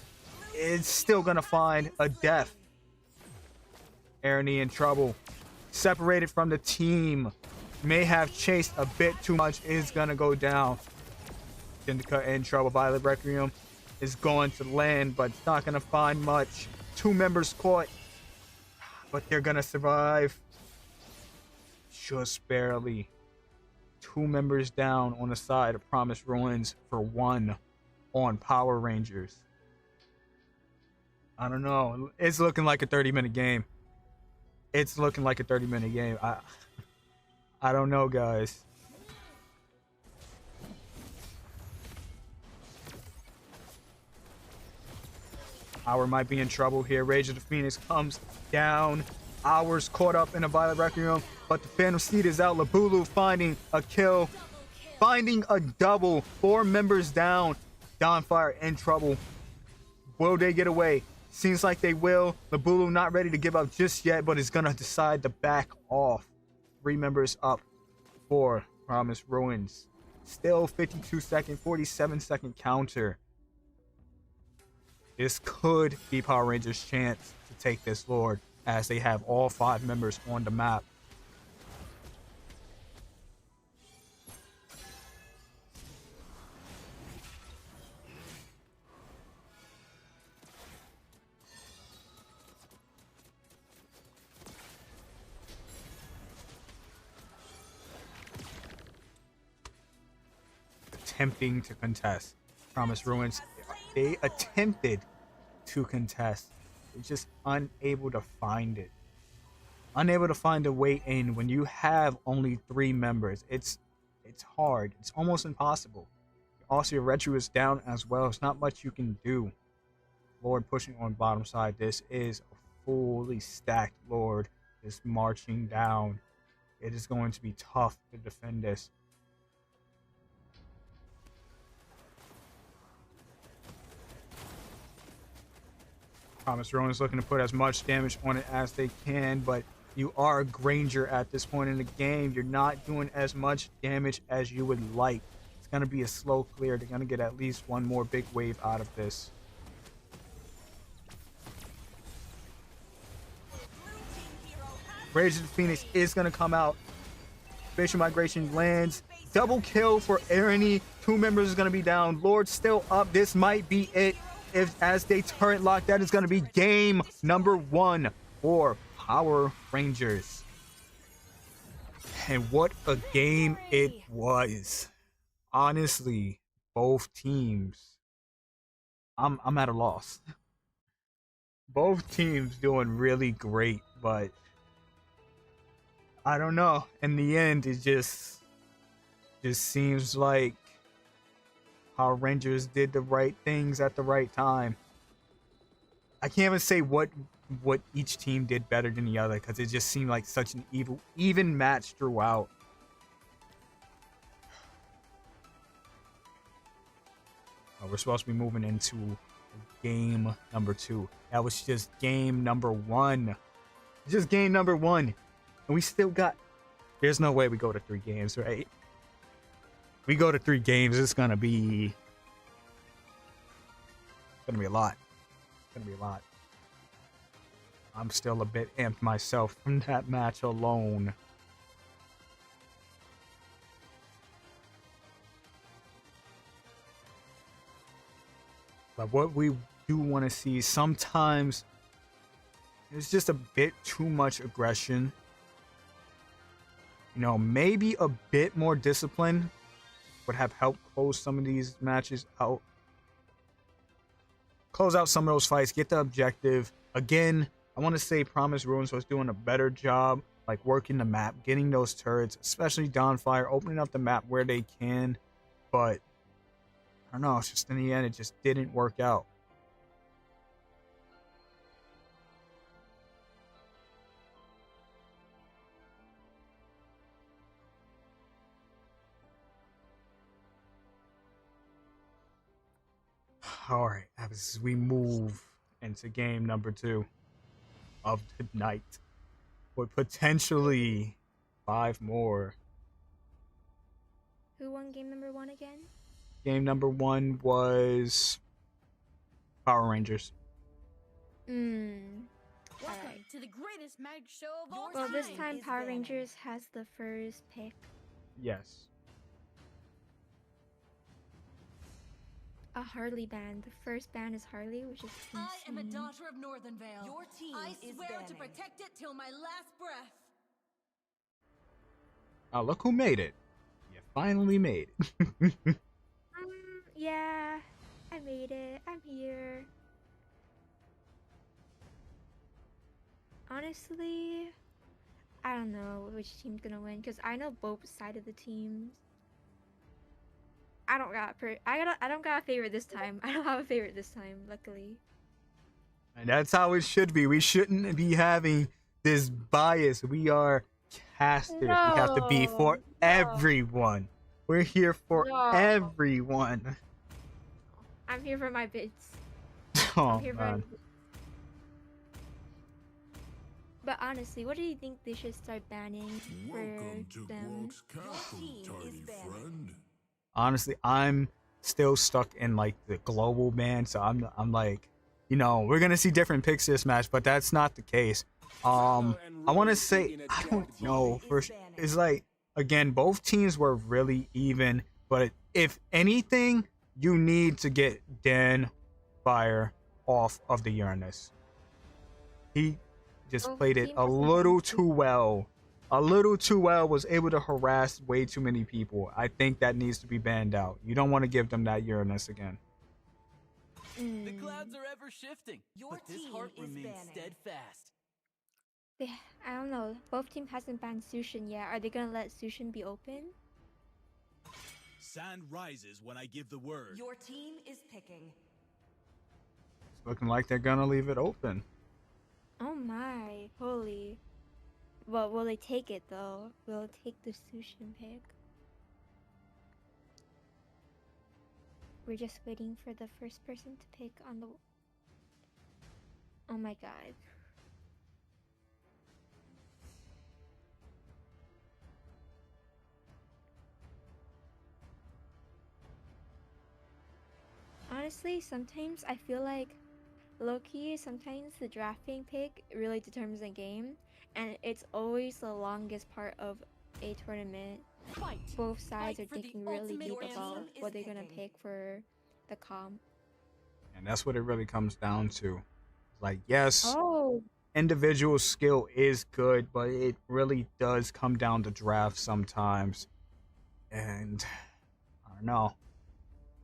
It's still going to find a death. Ernie in trouble. Separated from the team. May have chased a bit too much. Is going to go down. Jindaka in trouble. Violet Requiem is going to land, but it's not going to find much. 2 members caught. But they're going to survive. Just barely. 2 members down on the side of Promised Ruins for 1 on Power Rangers. I don't know. It's looking like a 30-minute game. It's looking like a 30-minute game. I don't know, guys. Our might be in trouble here. Rage of the Phoenix comes down. Ours caught up in a Violet Requiem, but the Phantom Seed is out. Labulu finding a kill, finding a double. 4 members down. Donfire in trouble. Will they get away? Seems like they will. Labulu not ready to give up just yet, but is gonna decide to back off. 3 members up for Promised Ruins. Still 52-second, 47-second counter. This could be Power Rangers' chance to take this Lord, as they have all 5 members on the map. Attempting to contest. Promised Ruins, they attempted to contest. They're just unable to find it. Unable to find a way in when you have only 3 members. It's hard. It's almost impossible. Also, your retro is down as well. There's not much you can do. Lord pushing on bottom side. This is a fully stacked Lord just marching down. It is going to be tough to defend this. Promised Ruin is looking to put as much damage on it as they can, but you are a Granger at this point in the game. You're not doing as much damage as you would like. It's It's going to be a slow clear. They're going to get at least one more big wave out of this. Rage of the Phoenix is going to come out. Facial Migration lands. Double kill for Ernie. 2 members is going to be down. Lord still up. This might be it. If as they turret lock, that is going to be game number 1 for Power Rangers. And what a game it was. Honestly, both teams. I'm at a loss. Both teams doing really great, but I don't know. In the end, it just seems like Power Rangers did the right things at the right time. I can't even say what each team did better than the other, because it just seemed like such an even match throughout. We're supposed to be moving into game number 2. That was just game number 1. Just game number 1. And we still got... There's no way we go to 3 games, right? We go to 3 games, it's gonna be a lot. It's gonna be a lot. I'm still a bit amped myself from that match alone. But what we do want to see sometimes is just a bit too much aggression. You know, maybe a bit more discipline would have helped close some of these matches out. Close out some of those fights, get the objective. Again, I want to say Promise Ruins was doing a better job, like working the map, getting those turrets, especially Dawnfire, opening up the map where they can. But I don't know, it's just in the end, it just didn't work out. All right, as we move into game number 2 of the night, with potentially 5 more. Who won game number 1 again? Game number 1 was Power Rangers. Welcome Alright. to the greatest mag show of all Well, time. this time Power Rangers has the first pick. Yes. A Harley band. The first band is Harley, which is insane. I am a daughter of Northern Vale. Your team I is swear to banning. protect it till my last breath. Oh, look who made it. You finally made it. Yeah, I made it. I'm here. Honestly, I don't know which team's gonna win because I know both sides of the teams. I don't got a favorite this time. I don't have a favorite this time, luckily. And that's how it should be. We shouldn't be having this bias. We are casters. We have to be for everyone. We're here for everyone. I'm here for my bits. Oh, I'm here for man. But honestly, what do you think they should start banning for Welcome to them? Brock's Castle, team is tiny banning. friend. Honestly, I'm still stuck in like the global ban, so I'm like, you know, we're gonna see different picks this match, but that's not the case. I want to say, I don't know. It's like, again, both teams were really even, but if anything, you need to get Dan Fire off of the Uranus. He just Both played it teams a has little too well. A little too well, was able to harass way too many people. I think that needs to be banned out. You don't want to give them that Uranus again. The clouds are ever shifting, Your but this team heart is remains banning. steadfast. I don't know. Both teams hasn't banned Sushin yet. Are they gonna let Sushin be open? Sand rises when I give the word. Your team is picking. It's looking like they're gonna leave it open. Oh my, holy. Well, will they take it though? Will they take the Sushin pick? We're just waiting for the first person to pick on the... Oh my god. Honestly, sometimes I feel like low-key, sometimes the drafting pick really determines the game, and it's always the longest part of a tournament. Fight. Both sides Fight are for the thinking really ultimate deep champion about is what they're gonna picking. pick for the comp. And that's what it really comes down to. Like, yes, Oh, individual skill is good, but it really does come down to draft sometimes. And I don't know.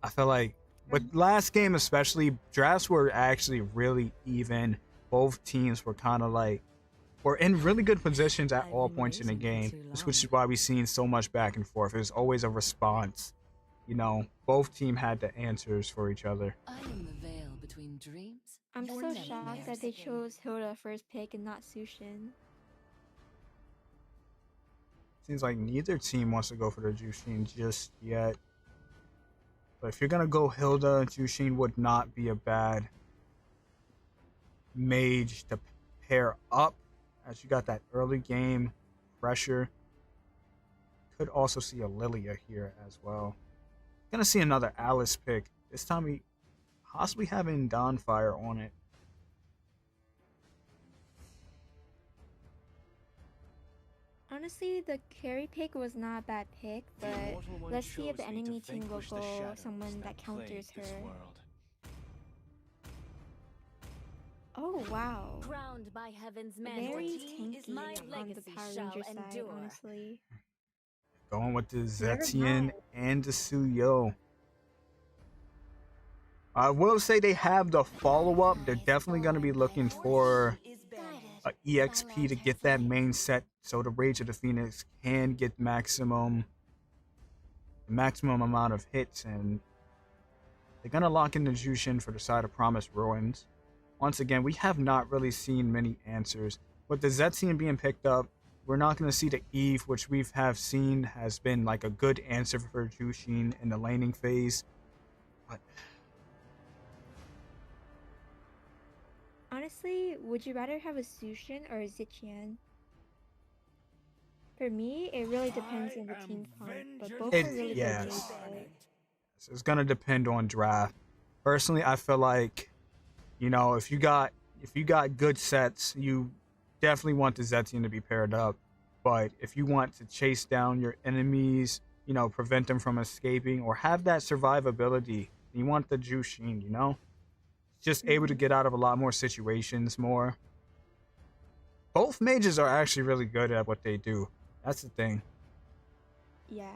I feel like with last game especially, drafts were actually really even. Both teams were kind of like were in really good positions at all points in the game, which is why we've seen so much back and forth. It was always a response. You know, both team had the answers for each other. I am the veil between dreams. I'm Your so name shocked is that they picking. chose Hilda first pick and not Sushin. Seems like neither team wants to go for the Jushin just yet. But if you're gonna go Hilda, Jushin would not be a bad mage to pair up, as you got that early game pressure. Could also see a Lilia here as well. Gonna see another Alice pick. This time we possibly having Dawnfire on it. Honestly, the carry pick was not a bad pick, The but Immortal One let's see if the chose me to enemy team will vanquish the go shadows someone that plague counters this her. world. Oh wow. Crowned by heaven's mantle, Very is my tanky on the legacy Power shall Ranger side, endure. honestly. Going with the Never Zetian mind. and the Suyo. I will say they have the follow-up. They're definitely going to be looking for a EXP to get that main set so the Rage of the Phoenix can get maximum amount of hits, and they're going to lock in the Jushin for the side of Promised Ruins. Once again, we have not really seen many answers. With the Zetzian being picked up, we're not going to see the Eve, which we have seen has been like a good answer for Jushin in the laning phase. But Honestly, would you rather have a Sushin or a Zichian? For me, it really depends on the team comp, but both are really good yes, mages. it's going to depend on draft. Personally, I feel like, you know, if you got good sets, you definitely want the Zetzian to be paired up. But if you want to chase down your enemies, you know, prevent them from escaping, or have that survivability, you want the Jushin, you know? Just able to get out of a lot more situations more. Both mages are actually really good at what they do. That's the thing. Yeah.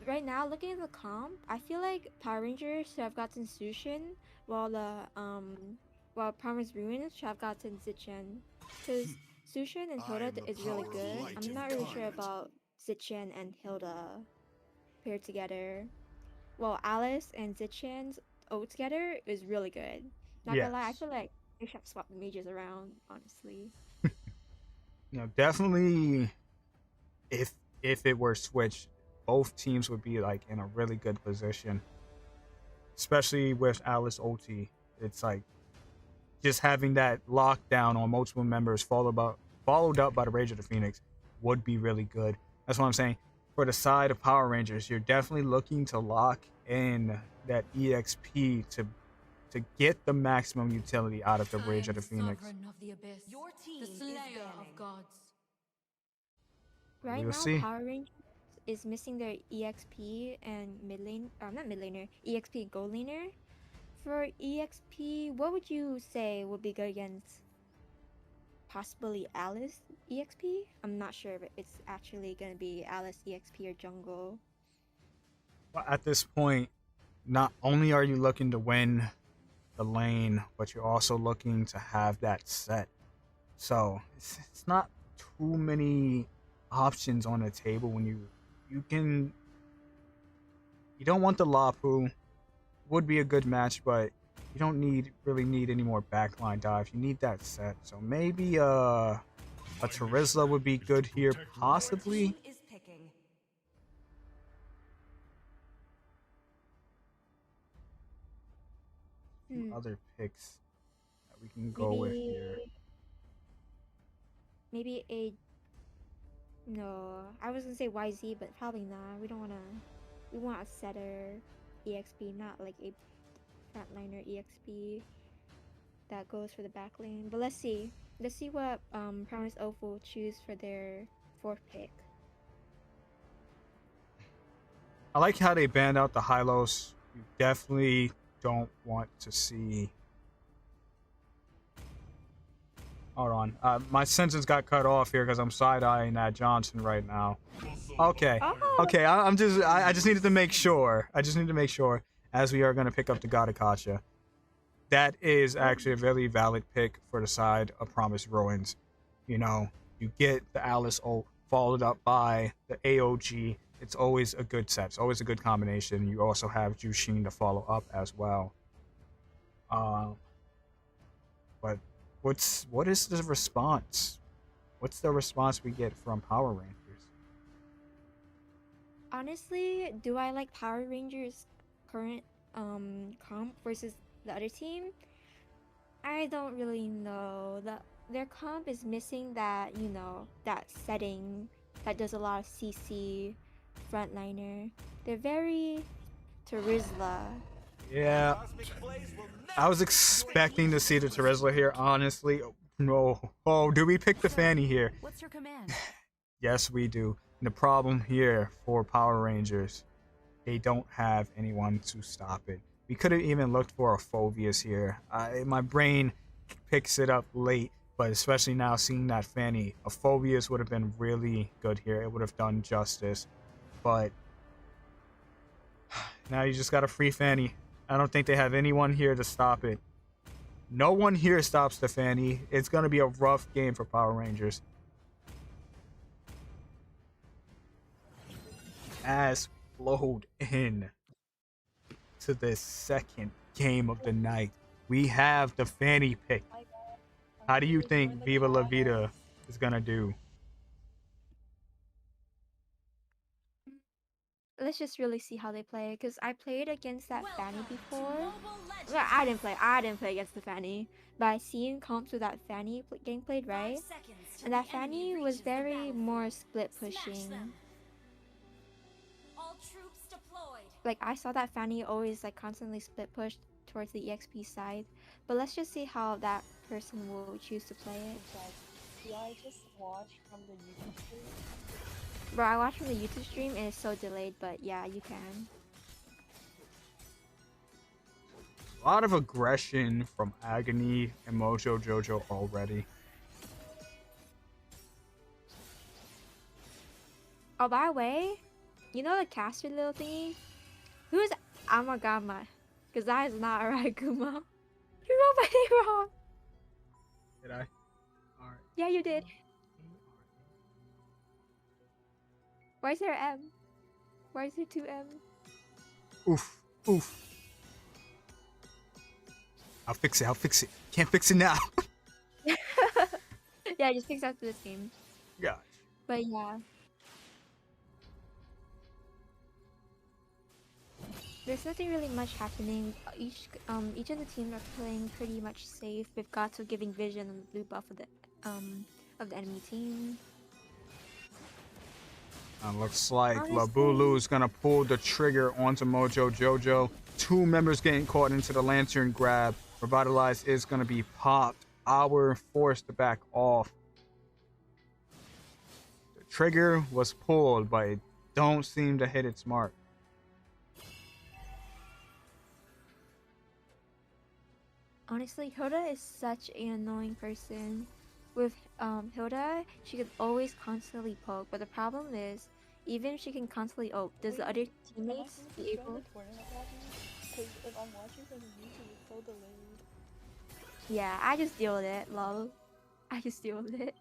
Right now, looking at the comp, I feel like Power Rangers should have gotten Sushin, while Promised Ruins should have gotten Zichen. Because Sushin and Hilda is really good. I'm not really sure about Zichen and Hilda paired together. Well, Alice and Zichen's O together is really good. Not gonna lie, I Yes. feel like they should have swapped the mages around, honestly. You know, definitely if it were switched, both teams would be like in a really good position. Especially with Alice OT. It's like just having that lockdown on multiple members followed up by the Rage of the Phoenix would be really good. That's what I'm saying. For the side of Power Rangers, you're definitely looking to lock in that EXP to get the maximum utility out of the Rage of the Phoenix. Of the abyss, Your team the is slayer banning. of gods. Right We'll now, see. Power Rangers is missing their EXP and mid lane, not mid laner, EXP and gold laner. For EXP, what would you say would be good against possibly Alice EXP? I'm not sure if it's actually going to be Alice EXP or jungle. Well, at this point, not only are you looking to win the lane, but you're also looking to have that set. So it's not too many options on the table when you don't want the Lapu. Would be a good match, but you don't really need any more backline dive. You need that set. So maybe a Terizla would be good here, possibly. Team is picking. Hmm. Other picks that we can go with here. Maybe a no. I was gonna say YZ, but probably not. We don't wanna. We want a setter EXP, not like a frontliner EXP that goes for the back lane. But let's see. Let's see what Promise Oath will choose for their 4th pick. I like how they banned out the Hylos. You definitely don't want to see. Hold on. My sentence got cut off here because I'm side-eyeing that Johnson right now. Okay. Oh. Okay, I just needed to make sure. I just need to make sure as we are going to pick up the Godakacha. That is actually a very valid pick for the side of Promise Ruins. You know, you get the Alice ult followed up by the AOG. It's always a good set. It's always a good combination. You also have Jushin to follow up as well. But what is the response? What's the response we get from Power Rangers? Honestly, do I like Power Rangers' current comp versus the other team? I don't really know. Their comp is missing that, you know, that setting that does a lot of CC frontliner. They're very Terizla. Yeah. I was expecting to see the Terizla here, honestly. No. Oh, do we pick the Fanny here? What's your command? Yes, we do. And the problem here for Power Rangers, they don't have anyone to stop it. We could have even looked for a Phobius here. My brain picks it up late, but especially now seeing that Fanny, a Phobius would have been really good here. It would have done justice. But now you just got a free Fanny. I don't think they have anyone here to stop it. No one here stops the Fanny. It's going to be a rough game for Power Rangers. As flowed in to the second game of the night, we have the Fanny pick. How do you think Viva La Vida is going to do? Let's just really see how they play, because I played against that Fanny before. Well, I didn't play against the Fanny, but I seen comps with that Fanny getting played, right? And that Fanny was very more split pushing. Like, I saw that Fanny always like constantly split push towards the EXP side, but let's just see how that person will choose to play it. Do I just watch from the YouTube stream? Bro, I watched from the YouTube stream and it's so delayed, but yeah, you can. A lot of aggression from Agony and Mojo Jojo already. Oh, by the way, you know the caster little thingy? Who's Amagama? Because that is not Arai Kuma. You wrote my name wrong. Did I? Alright. Yeah, you did. Why is there an M? Why is there 2 M? Oof. Oof. I'll fix it. Can't fix it now. Yeah, just fix after this game. Gosh. But yeah. There's nothing really much happening. Each of the teams are playing pretty much safe, with Gato giving vision and blue buff of the enemy team. Looks like Labulu is gonna pull the trigger onto Mojo Jojo. 2 members getting caught into the lantern grab. Revitalize is gonna be popped. Our forced to back off. The trigger was pulled, but it don't seem to hit its mark. Honestly, Hilda is such an annoying person. With Hilda, she can always constantly poke, but the problem is, even if she can constantly does the other teammates be able? Because if I'm watching from YouTube, it's so delayed. Yeah, I just deal with it, lol. I just deal with it.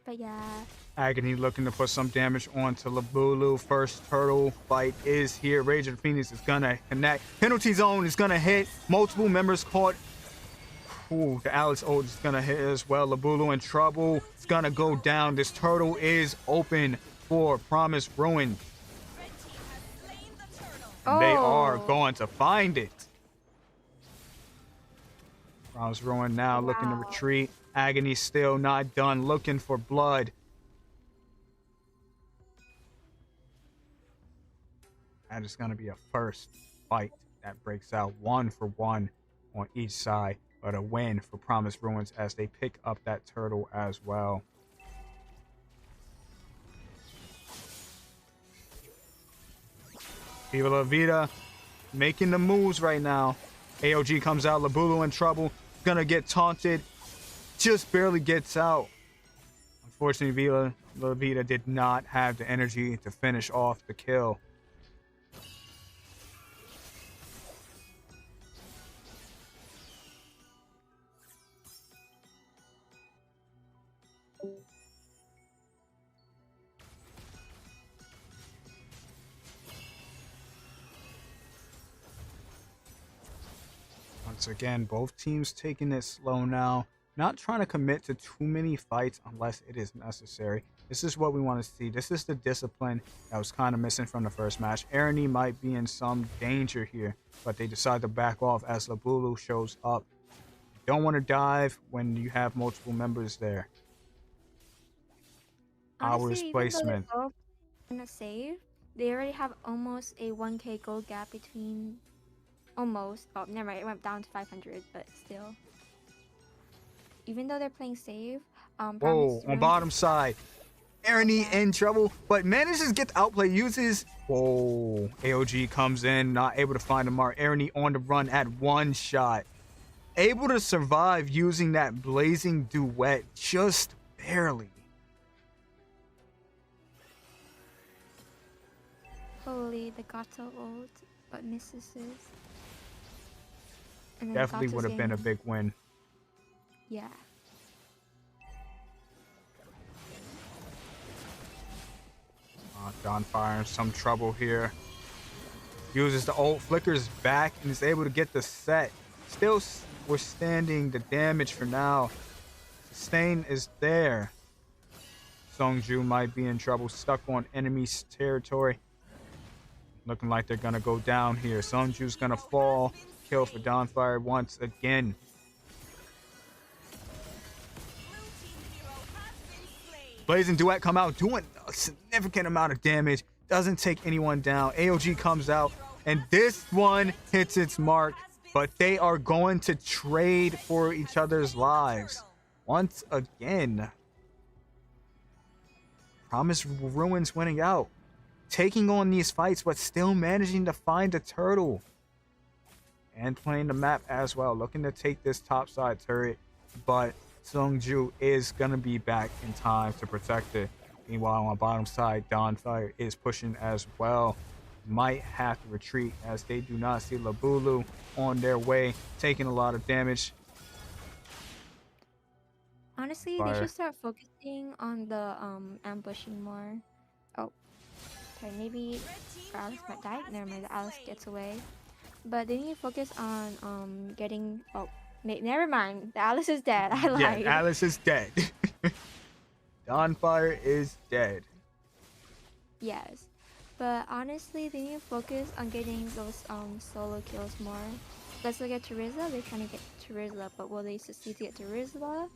But yeah. Agony looking to put some damage onto Labulu. First turtle fight is here. Rage of the Phoenix is gonna connect. Penalty zone is gonna hit. Multiple members caught. Ooh, the Alex ult is gonna hit as well. Labulu in trouble. It's gonna go down. This turtle is open for Promise Ruin. And they are going to find it. Promise Ruin now looking to retreat. Agony still not done, looking for blood. That is going to be a first fight that breaks out 1-for-1 on each side, but a win for Promised Ruins as they pick up that turtle as well. Viva La Vida making the moves right now. AOG comes out, Labulu in trouble, gonna get taunted, just barely gets out. Unfortunately, Viva La Vida did not have the energy to finish off the kill. Once again, both teams taking it slow now. Not trying to commit to too many fights unless it is necessary. This is what we want to see. This is the discipline that was kind of missing from the first match. Arani might be in some danger here, but they decide to back off as Labulu shows up. You don't want to dive when you have multiple members there. Hours placement. Both in a save, they already have almost a 1k gold gap between. Almost. Oh, never mind. It went down to 500, but still. Even though they're playing save, Whoa, on bottom side. Arani in trouble, but manages to get the outplay. Uses. Whoa, AOG comes in, not able to find the mark. Arani on the run at one shot. Able to survive using that blazing duet just barely. Holy, the Gato ult, but misses. And then Definitely Gato's would have been a getting- big win. Yeah. Dawnfire in some trouble here. Uses the ult, flickers back, and is able to get the set. Still withstanding the damage for now. Sustain is there. Songju might be in trouble, stuck on enemy's territory. Looking like they're gonna go down here. Songju's gonna fall. Kill for Dawnfire once again. Blazing Duet come out doing a significant amount of damage. Doesn't take anyone down. AOG comes out, and this one hits its mark, but they are going to trade for each other's lives. Once again. Promised Ruins winning out. Taking on these fights, but still managing to find a turtle. And playing the map as well. Looking to take this top side turret, but Songju is going to be back in time to protect it. Meanwhile, on the bottom side, Dawnfire is pushing as well. Might have to retreat as they do not see Labulu on their way, taking a lot of damage. Honestly, Fire. they should start focusing on the ambushing more. Oh, okay, maybe Alice might die. Never mind, Alice gets away. But they need to focus on getting. Oh, never mind. The Alice is dead. I lied. Yeah, Alice is dead. Dawnfire is dead. Yes, but honestly, they need to focus on getting those solo kills more. Let's look at Terizla. They're trying to get Terizla, but will they succeed to get Terizla?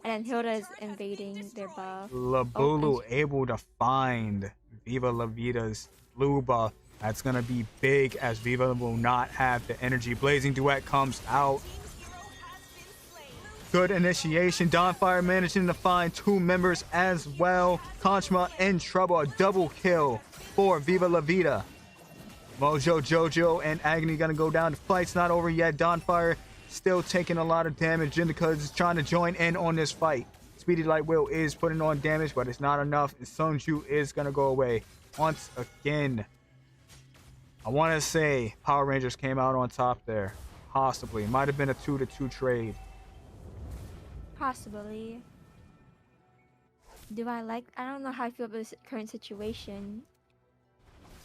And then Hilda is invading their buff. Labulu able to find Viva La Vida's blue buff. That's going to be big as Viva will not have the energy. Blazing Duet comes out. Good initiation. Dawnfire managing to find two members as well. Conchma in trouble. A double kill for Viva La Vida. Mojo, Jojo, and Agony going to go down. The fight's not over yet. Dawnfire still taking a lot of damage. Indica is trying to join in on this fight. Speedy Light Will is putting on damage, but it's not enough. And Songju is going to go away once again. I want to say Power Rangers came out on top there. Possibly. Might have been a 2-2 trade. Possibly. I don't know how I feel about this current situation.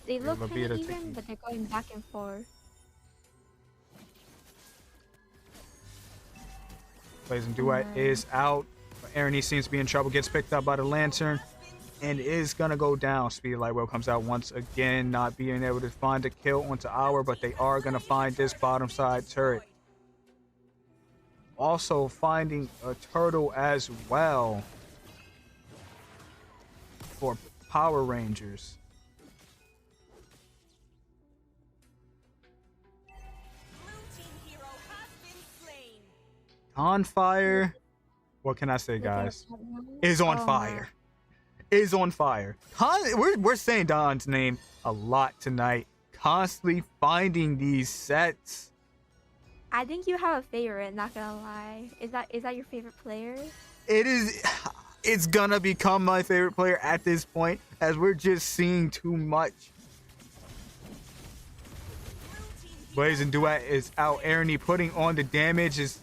They look La kind Vida of even, taking- but they're going back and forth. Blazing Duet is out. Arani seems to be in trouble. Gets picked up by the Lantern. And is going to go down. Speedy Light Will comes out once again. Not being able to find a kill onto Hour. But they are going to find this bottom side turret. Also finding a turtle as well. For Power Rangers. On fire. What can I say, Looking at guys? that now. Is on Oh, fire. Is on fire. We're saying Don's name a lot tonight. Constantly finding these sets. I think you have a favorite, not gonna lie. Is that your favorite player? It's gonna become my favorite player at this point, as we're just seeing too much. Blazing Duet is out. Ernie putting on the damage is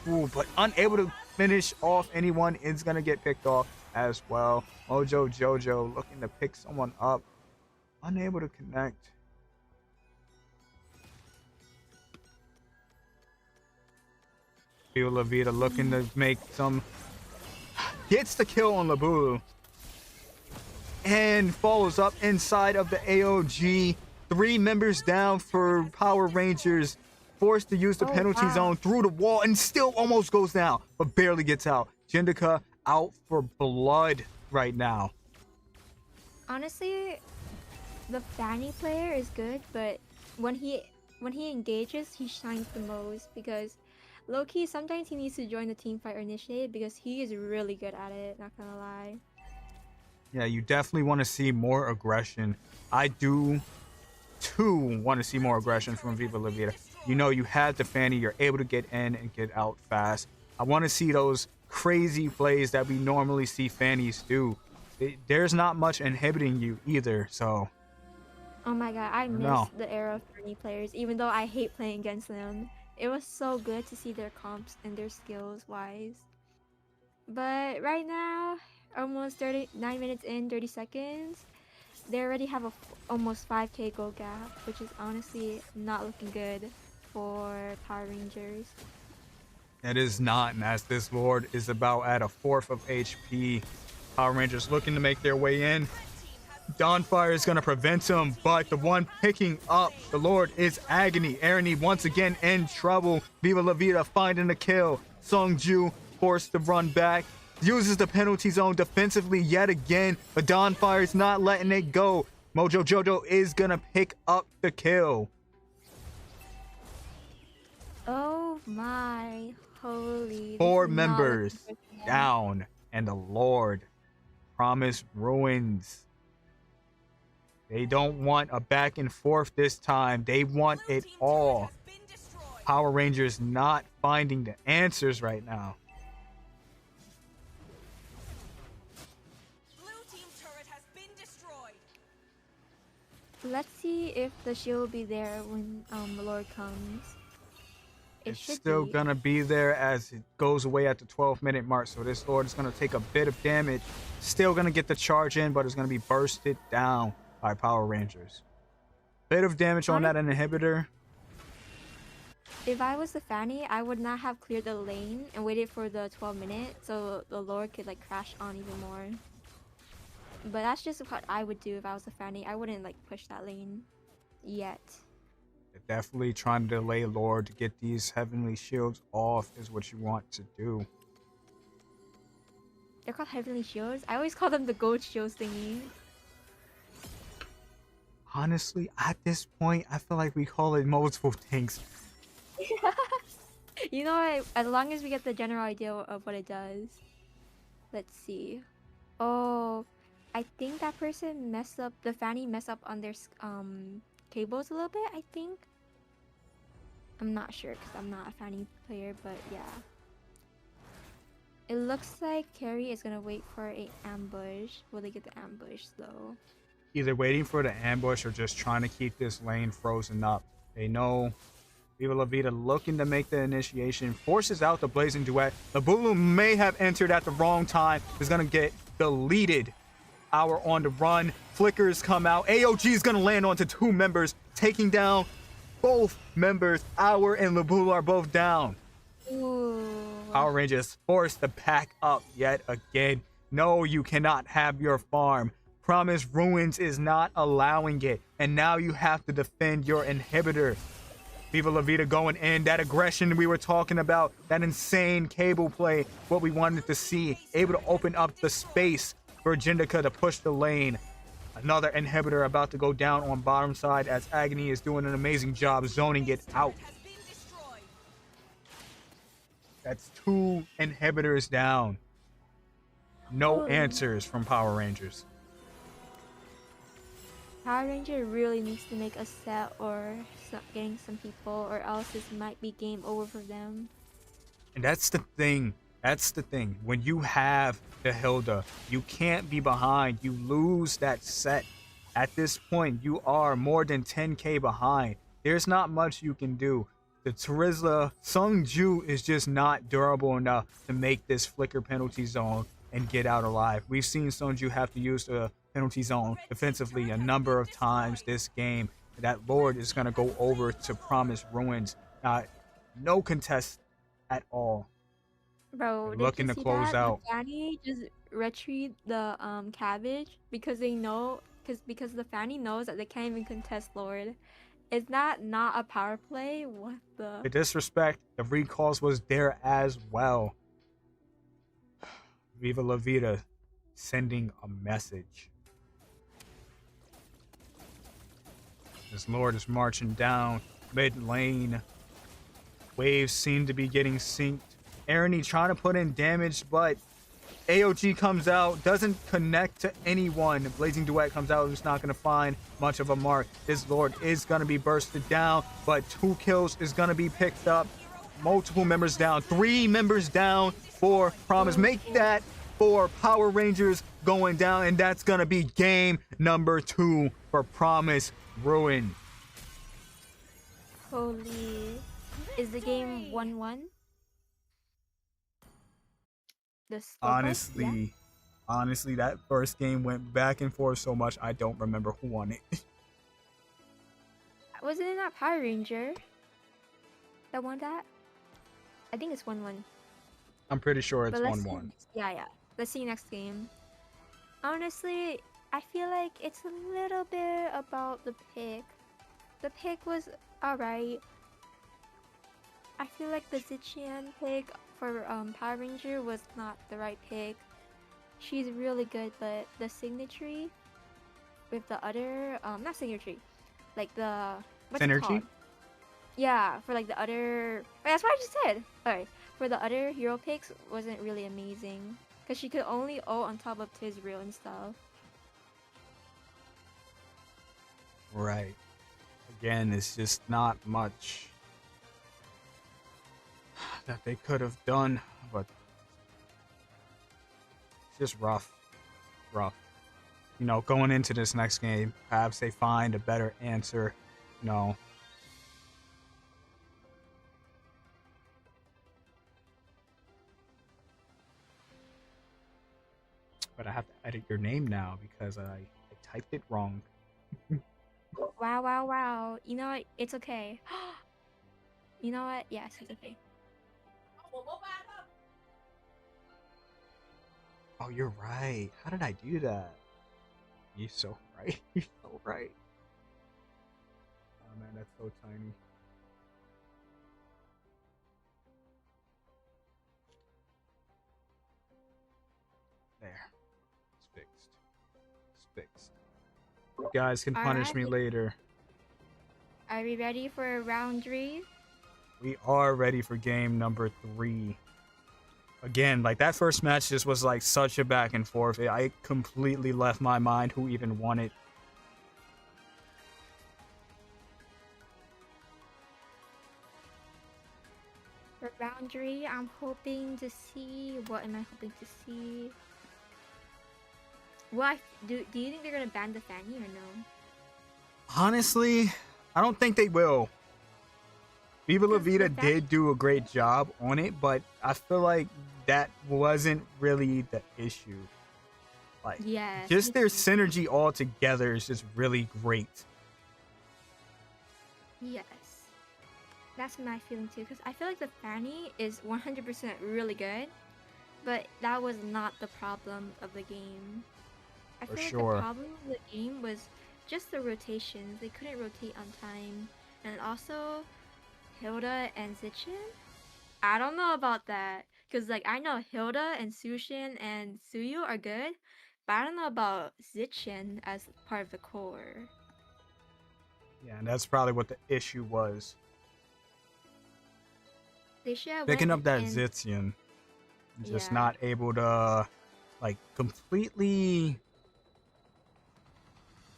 but unable to finish off anyone. Is gonna get picked off as well. Mojo Jojo looking to pick someone up. Unable to connect. Viva La Vida looking to make some. Gets the kill on Labulu. And follows up inside of the AOG. 3 members down for Power Rangers. Forced to use the penalty zone through the wall and still almost goes down, but barely gets out. Jindica out for blood right now. Honestly, the Fanny player is good, but when he engages, he shines the most because low-key sometimes he needs to join the team fight or initiate because he is really good at it, not gonna lie. Yeah, you definitely want to see more aggression. I do too want to see more aggression from Viva La Vida. You know, you have the Fanny, you're able to get in and get out fast. I want to see those crazy plays that we normally see Fannies do. There's not much inhibiting you either, so. Oh my god, I miss the era of Fanny players, even though I hate playing against them. It was so good to see their comps and their skills wise. But right now, almost 9 minutes in, 30 seconds, they already have a almost 5k goal gap, which is honestly not looking good for Power Rangers. It is not, and as this Lord is about at a 4th of HP, Power Rangers looking to make their way in. Dawnfire is going to prevent him, but the one picking up the Lord is Agony. Ernie once again in trouble. Viva La Vida finding the kill. Sungju forced to run back. Uses the penalty zone defensively yet again, but Dawnfire is not letting it go. Mojo Jojo is going to pick up the kill. Oh my holy. 4 members down, and the Lord Promise ruins. They don't want a back and forth this time. They want it all. Power Rangers not finding the answers right now. Let's see if the shield will be there when the Lord comes. It's still gonna be there as it goes away at the 12-minute mark. So this Lord is gonna take a bit of damage. Still gonna get the charge in, but it's gonna be bursted down by Power Rangers. Bit of damage on that inhibitor. If I was the Fanny, I would not have cleared the lane and waited for the 12-minute so the Lord could like crash on even more. But that's just what I would do if I was the Fanny. I wouldn't like push that lane yet. They're definitely trying to delay Lord to get these heavenly shields off is what you want to do. They're called heavenly shields? I always call them the gold shields thingy. Honestly, at this point, I feel like we call it multiple things. You know what? As long as we get the general idea of what it does. Let's see. Oh, I think that person messed up. The Fanny messed up on their cables a little bit, I think. I'm not sure because I'm not a Fanny player, but yeah. It looks like Carrie is gonna wait for an ambush. Will they get the ambush though? Either waiting for the ambush or just trying to keep this lane frozen up. They know Viva La Vida looking to make the initiation. Forces out the Blazing Duet. The Bulu may have entered at the wrong time. Is going to get deleted. Hour on the run. Flickers come out. AOG is going to land onto 2 members. Taking down both members. Hour and Labulu are both down. Ooh. Power Rangers forced to pack up yet again. No, you cannot have your farm. Promise Ruins is not allowing it. And now you have to defend your inhibitor. Viva La Vida going in. That aggression we were talking about. That insane cable play. What we wanted to see. Able to open up the space for Jindica to push the lane. Another inhibitor about to go down on bottom side as Agony is doing an amazing job zoning it out. That's 2 inhibitors down. No Holy. answers from Power Rangers. Power Ranger really needs to make a set or getting some people, or else this might be game over for them. And that's the thing. That's the thing. When you have the Hilda, you can't be behind. You lose that set. At this point, you are more than 10k behind. There's not much you can do. The Terizla Sungju is just not durable enough to make this flicker penalty zone and get out alive. We've seen Sungju have to use the penalty zone defensively a number of times this game. That Lord is going to go over to Promise Ruins. No contest at all. Bro, They're did looking you to see close that? out. The Fanny just retreat the cabbage because they know because the Fanny knows that they can't even contest Lord. Is that not a power play? What The the? disrespect, the recalls was there as well. Viva La Vida sending a message. This Lord is marching down mid lane. Waves seem to be getting synced. Ernie trying to put in damage, but AOG comes out, doesn't connect to anyone. Blazing Duet comes out, who's not going to find much of a mark. This Lord is going to be bursted down, but 2 kills is going to be picked up. Multiple members down, 3 members down for Promise. Make that 4 Power Rangers going down, and that's going to be game number 2 for Promise Ruin. Holy. Is the game 1-1? The scoreboard? Yeah. Honestly, that first game went back and forth so much, I don't remember who won it. Wasn't it not Power Ranger that won that? I think it's 1-1. I'm pretty sure it's But let's 1-1. yeah. Let's see next game. Honestly, I feel like it's a little bit about the pick. The pick was alright. I feel like the Zichian pick for Power Ranger was not the right pick. She's really good, but the Signature with the other not Signature, like the what's it Synergy? called? Yeah, for like the other. That's what I just said. Alright, for the other hero picks wasn't really amazing because she could only ult on top of Tisreal and stuff. Right. Again, it's just not much that they could have done, but it's just rough. You know, going into this next game, perhaps they find a better answer. No. But I have to edit your name now because I typed it wrong. Wow. You know what? It's okay. You know what? Yes, it's okay. Oh, you're right. How did I do that? You're so right. You're so right. Oh man, that's so tiny. There. It's fixed. It's fixed. You guys can punish me Alright. later. Are we ready for round 3? We are ready for game number 3. Again, like that first match just was like such a back and forth. I completely left my mind who even won it. For round 3, I'm hoping to see. What am I hoping to see? What do you think they're gonna ban the Fanny or no? Honestly, I don't think they will. Viva La Vida did do a great job on it, but I feel like that wasn't really the issue. Like, Yes. just their synergy all together is just really great. Yes. That's my feeling too, because I feel like the Fanny is 100% really good, but that was not the problem of the game. I For feel sure. like the problem of the game was just the rotations. They couldn't rotate on time. And also, Hilda and Zichen? I don't know about that. Because, like, I know Hilda and Sushin and Suyu are good, but I don't know about Zichen as part of the core. Yeah, and that's probably what the issue was. They should have Picking went up that in- Zitian, just Yeah. not able to like completely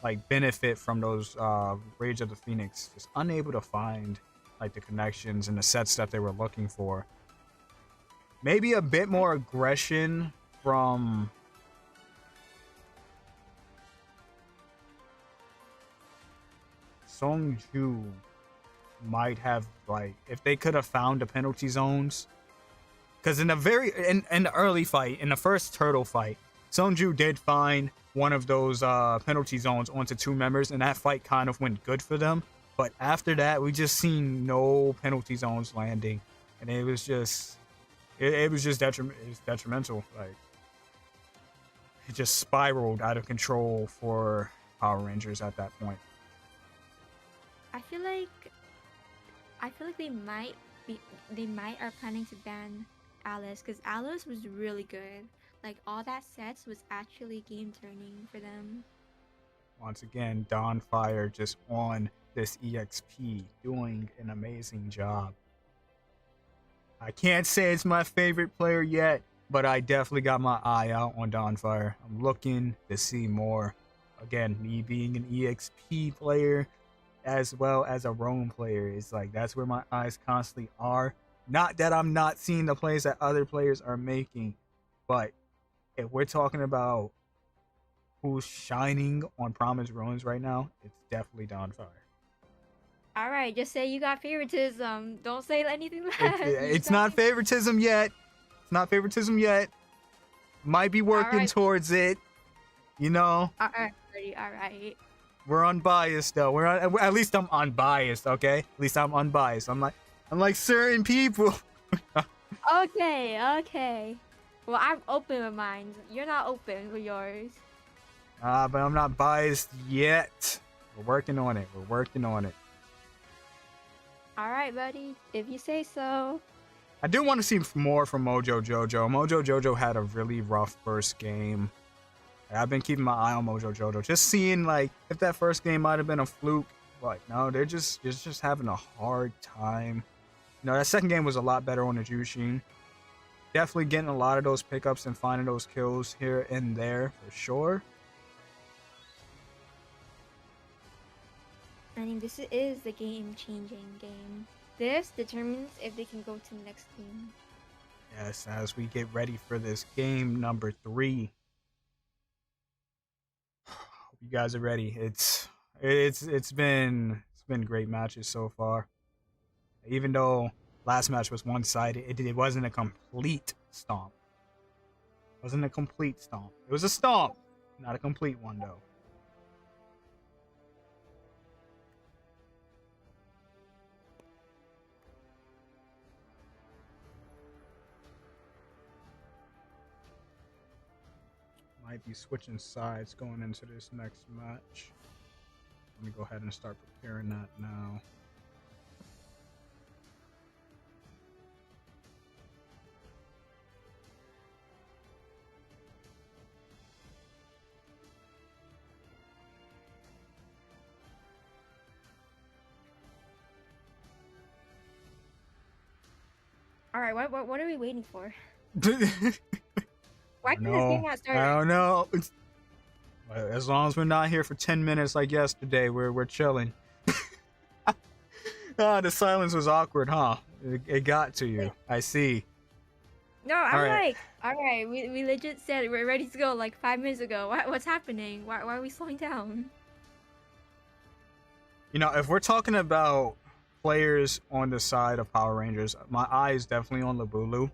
like benefit from those Rage of the Phoenix. Just unable to find like the connections and the sets that they were looking for. Maybe a bit more aggression from Songju might have, like, if they could have found the penalty zones. Because in the early fight, in the first turtle fight, Songju did find one of those penalty zones onto two members, and that fight kind of went good for them. But after that, we just seen no penalty zones landing, and it was just detrimental. Like, it just spiraled out of control for Power Rangers at that point. I feel like they might are planning to ban Alice, because Alice was really good. Like, all that sets was actually game turning for them. Once again, Dawnfire just on this EXP, doing an amazing job. I can't say it's my favorite player yet, but I definitely got my eye out on Dawnfire. I'm looking to see more. Again, me being an EXP player as well as a roam player, it's like that's where my eyes constantly are. Not that I'm not seeing the plays that other players are making, but if we're talking about who's shining on Promised Ruins right now, it's definitely Dawnfire. All right, just say you got favoritism. Don't say anything less. It's not favoritism yet. It's not favoritism yet. Might be working towards it. You know. All right. We're unbiased though. At least I'm unbiased. Okay. At least I'm unbiased. I'm like certain people. Okay. Well, I'm open with mine. You're not open with yours. But I'm not biased yet. We're working on it. All right, buddy. If you say so. I do want to see more from Mojo Jojo. Mojo Jojo had a really rough first game. I've been keeping my eye on Mojo Jojo, just seeing like if that first game might have been a fluke. Like, no, they're just having a hard time. You know, that second game was a lot better on the Jushin. Definitely getting a lot of those pickups and finding those kills here and there for sure. I mean, this is the game-changing game. This determines if they can go to the next game. Yes, as we get ready for this game number 3. Hope you guys are ready. It's been great matches so far. Even though last match was one-sided, it wasn't a complete stomp. It wasn't a complete stomp. It was a stomp, not a complete one though. Might be switching sides going into this next match. Let me go ahead and start preparing that now. All right, what are we waiting for? Why I can this game not start? don't know. As long as we're not here for 10 minutes like yesterday, we're chilling. The silence was awkward, huh? It got to you. I see. No, I'm All right. like, all right, we legit said we're ready to go like 5 minutes ago. What's happening? Why are we slowing down? You know, if we're talking about players on the side of Power Rangers, my eye is definitely on Labulu.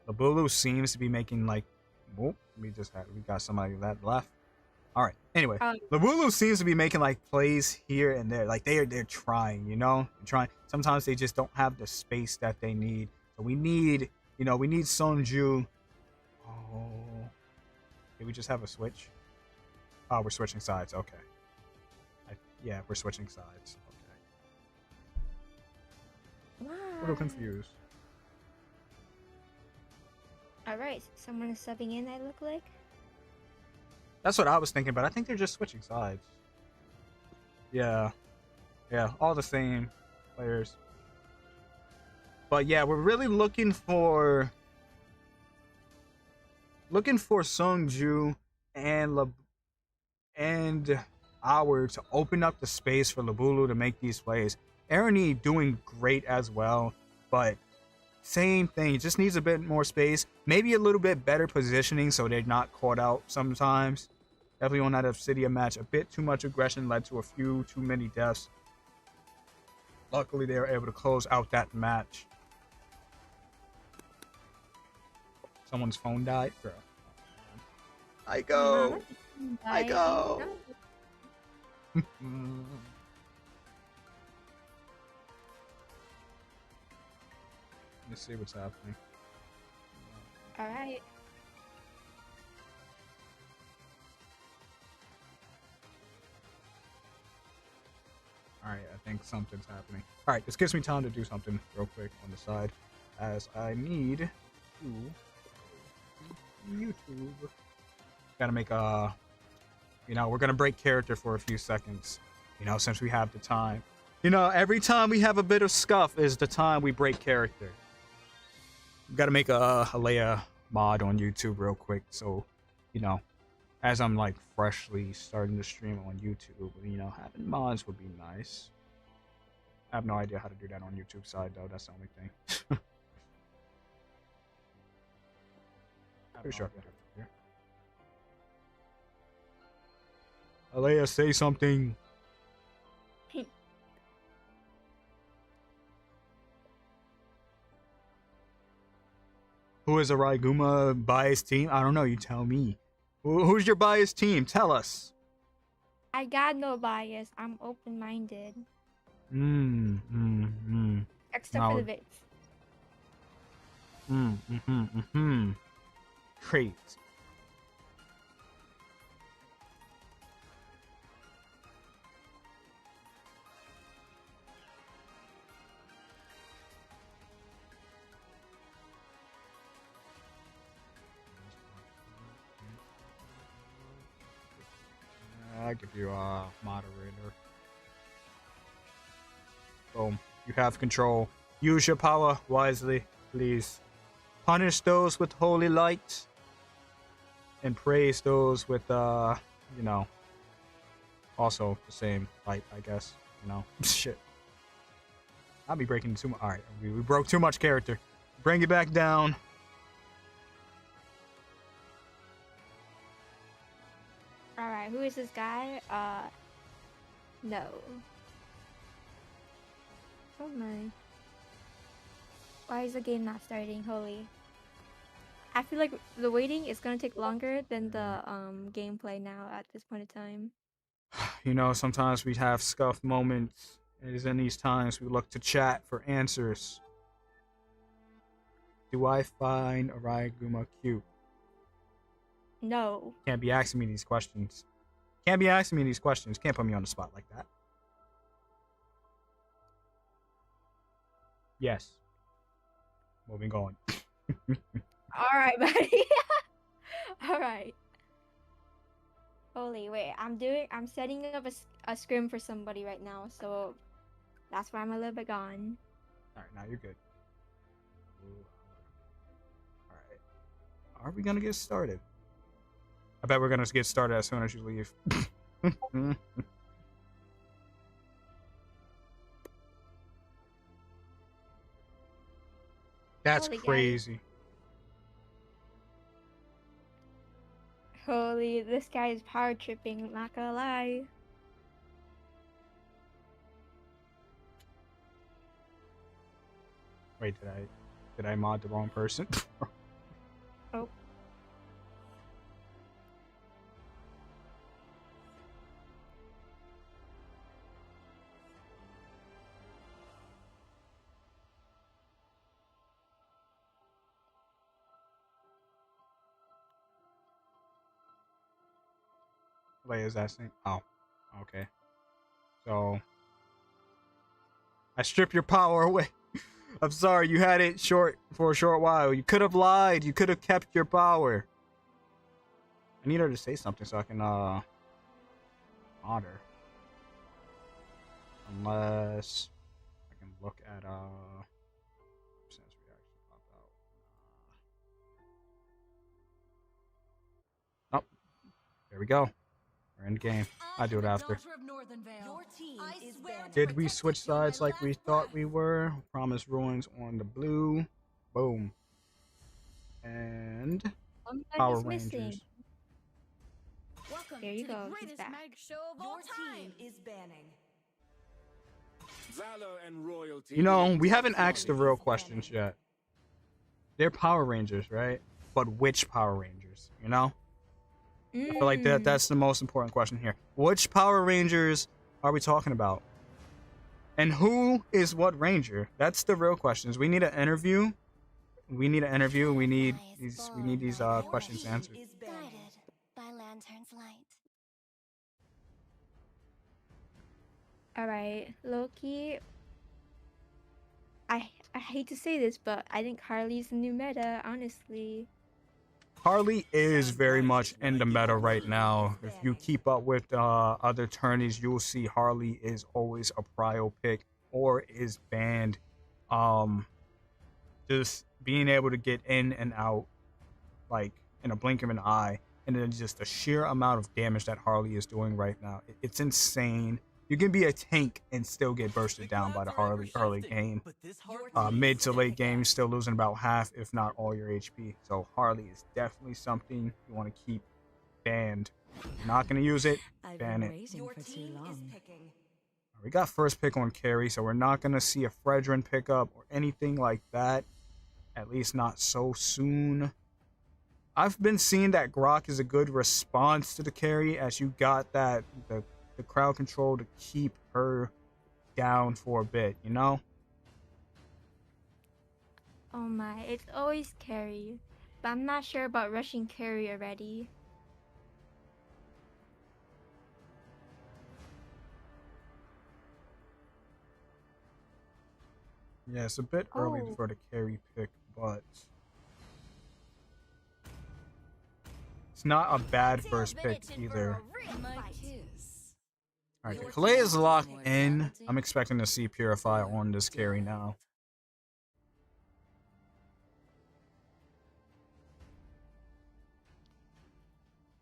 Labulu seems to be making like, whoop, we got somebody that left. All right. Anyway, Labulu seems to be making like plays here and there. Like they're trying, you know, trying. Sometimes they just don't have the space that they need. So we need Sonju. Oh, did we just have a switch? Oh, we're switching sides. Okay. Yeah, we're switching sides. Okay. A little confused. All right, someone is subbing in. I look like. That's what I was thinking, but I think they're just switching sides. Yeah, all the same players. But yeah, we're really looking for Sungju and our to open up the space for Labulu to make these plays. Ernie doing great as well, but same thing. Just needs a bit more space, maybe a little bit better positioning so they're not caught out sometimes. Definitely on that Obsidian match, a bit too much aggression led to a few too many deaths. Luckily, they were able to close out that match. Someone's phone died, bro. I go. I go. Let me see what's happening. All right. Alright, I think something's happening. Alright, this gives me time to do something real quick on the side, as I need to YouTube. Gotta make a, we're gonna break character for a few seconds, since we have the time. Every time we have a bit of scuff is the time we break character. Gotta make a Leia mod on YouTube real quick, so, as I'm like freshly starting to stream on YouTube, having mods would be nice. I have no idea how to do that on YouTube side though, that's the only thing. Pretty sure I can do it here. Alea, say something. Who is a Raiguma biased team? I don't know, you tell me. Who's your biased team? Tell us. I got no bias. I'm open-minded. Except for the bits. Great. I give you a moderator. Boom. You have control. Use your power wisely, please. Punish those with holy light. And praise those with, also the same light, I guess. Shit. I'll be breaking too much. Alright, we broke too much character. Bring it back down. Alright, who is this guy? No. Oh my. Why is the game not starting? Holy. I feel like the waiting is gonna take longer than the gameplay now at this point in time. Sometimes we have scuff moments. It is in these times we look to chat for answers. Do I find Araiguma cute? No. Can't be asking me these questions. Can't be asking me these questions. Can't put me on the spot like that. Yes. Moving on. Alright, buddy. Alright. Holy, wait. I'm setting up a scrim for somebody right now, so that's why I'm a little bit gone. Alright, now you're good. Alright. Are we gonna get started? I bet we're gonna get started as soon as you leave. That's Holy crazy. Holy, this guy is power tripping, not gonna lie. Wait, did I mod the wrong person? Oh. Wait, is that thing? Oh, okay. So I strip your power away. I'm sorry, you had it for a short while. You could have lied. You could have kept your power. I need her to say something so I can mod her. Unless I can look at There we go. We're in the game. I do it after. Your team is banned. Did we switch sides like we thought we were? Promise Ruins on the blue. Boom. And Power Is missing. Rangers. Welcome There you to the go, he's greatest back. mag show of all Your time. team is banning. Valor and royalty. You know, we haven't asked the real questions yet. They're Power Rangers, right? But which Power Rangers? You know? I feel like that's the most important question here. Which Power Rangers are we talking about? And who is what Ranger? That's the real questions. We need an interview. We need these questions answered. Is banned. Guided by lantern's light. Alright, Loki. I hate to say this, but I think Harley's the new meta, honestly. Harley is very much in the meta right now. If you keep up with other tourneys, you'll see Harley is always a prio pick or is banned. Just being able to get in and out like in a blink of an eye, and then just the sheer amount of damage that Harley is doing right now, it's insane. You can be a tank and still get bursted down by the Harley early game. Mid to late game, you're still losing about half, if not all your HP. So Harley is definitely something you want to keep banned. You're not going to use it, ban it. Your team is picking. We got first pick on carry, so we're not going to see a Fredrin pickup or anything like that. At least not so soon. I've been seeing that Grok is a good response to the carry, as you got that the crowd control to keep her down for a bit, you know? Oh my, it's always carry. But I'm not sure about rushing carry already. Yeah, it's a bit early Oh. for the carry pick, but it's not a bad first pick either. My kiss. Alright, the Kalei is locked in. I'm expecting to see Purify on this carry now.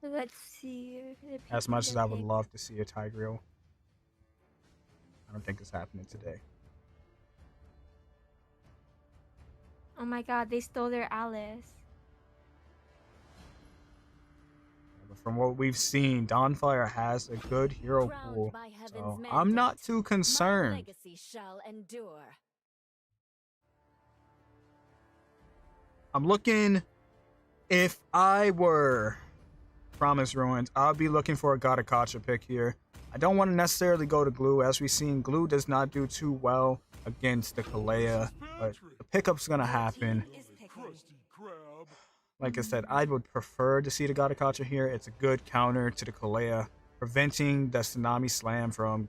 Let's see. As much as I would love to see a Tigreal, I don't think it's happening today. Oh my god, they stole their Alice. But from what we've seen, Dawnfire has a good hero pool, so I'm not too concerned. Legacy shall endure. I'm looking, if I were Promise Ruins, I'll be looking for a Godakacha pick here. I don't want to necessarily go to Glue. As we've seen, Glue does not do too well against the Kalea, but the pickup's gonna happen. Like I said, I would prefer to see the Godakacha here. It's a good counter to the Kalea, preventing the Tsunami Slam from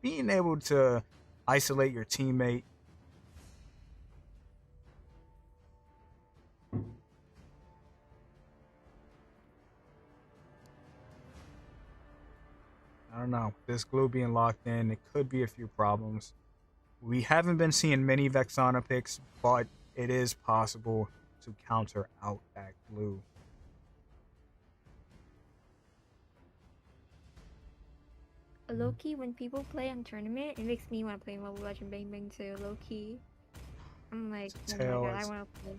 being able to isolate your teammate. I don't know. This Glue being locked in, it could be a few problems. We haven't been seeing many Vexana picks, but it is possible to counter out that Glue. Low-key, when people play on tournament, it makes me want to play Mobile Legend Bang Bang too, low-key. I'm like, oh my god, I want to play.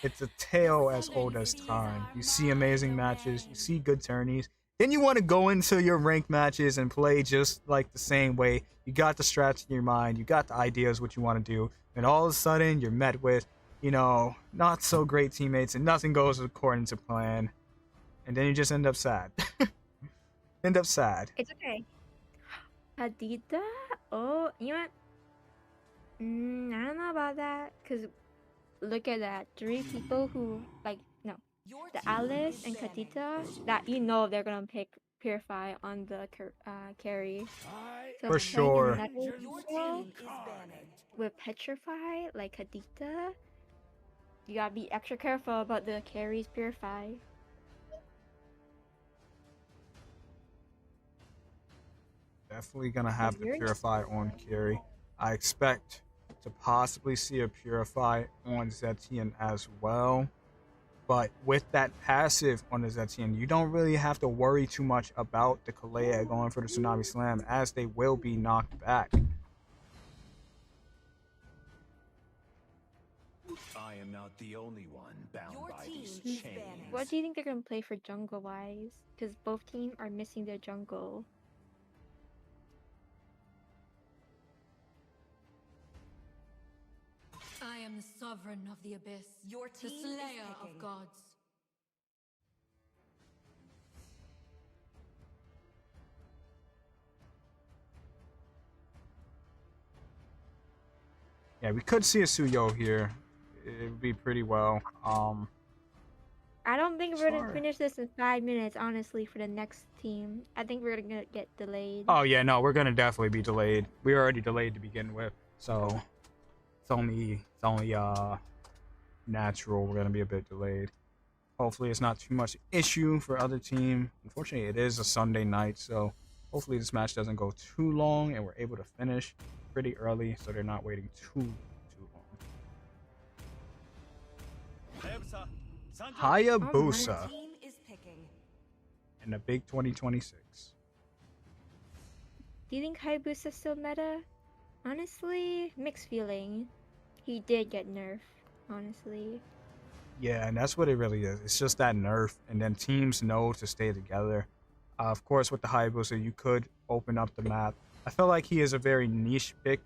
It's a tale as old as time. You see amazing matches, you see good tourneys, then you want to go into your ranked matches and play just like the same way. You got the strats in your mind, you got the ideas what you want to do, and all of a sudden you're met with, you know, not so great teammates and nothing goes according to plan. And then you just end up sad. End up sad. It's okay. Hadida? Oh, you know what? I don't know about that, because look at that. 3 people who, like, no. The Alice and Kadita, that you know they're gonna pick Purify on the carry. So For sure. Your team is banning. With Petrify, like Kadita, you gotta be extra careful about the carries Purify. Definitely gonna have the Purify on carry. I expect to possibly see a Purify on Zetian as well. But with that passive on the Zetien, you don't really have to worry too much about the Kalea going for the Tsunami Slam, as they will be knocked back. I am not the only one bound Your by team these is chains. banning. What do you think they're gonna play for jungle wise? Because both teams are missing their jungle. I am the sovereign of the abyss, Your the team is slayer picking. of gods. Yeah, we could see a Suyo here. It would be pretty well. I don't think we're gonna Sure. finish this in 5 minutes, honestly, for the next team. I think we're gonna get delayed. Oh yeah, no, we're gonna definitely be delayed. We were already delayed to begin with, so it's only natural we're gonna be a bit delayed. Hopefully it's not too much issue for other team. Unfortunately, it is a Sunday night, so hopefully this match doesn't go too long and we're able to finish pretty early, so they're not waiting too long. Hayabusa Your team is picking. in the big 2026. Do you think Hayabusa's still meta? Honestly, mixed feeling. He did get nerfed, honestly. Yeah, and that's what it really is. It's just that nerf, and then teams know to stay together. Of course, with the Hayabusa, you could open up the map. I feel like he is a very niche pick,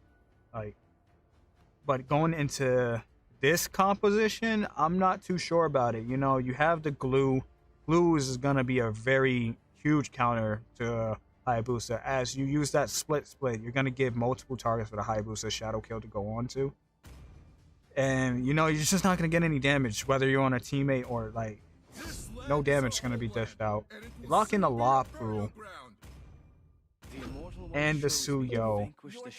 but going into this composition, I'm not too sure about it. You know, you have the glue. Glue is gonna be a very huge counter to Hayabusa. As you use that split, you're gonna give multiple targets for the Hayabusa Shadow Kill to go on to. And you know, you're just not gonna get any damage, whether you're on a teammate or like, no damage is gonna be dished out. You lock in the Lapu and the Suyo.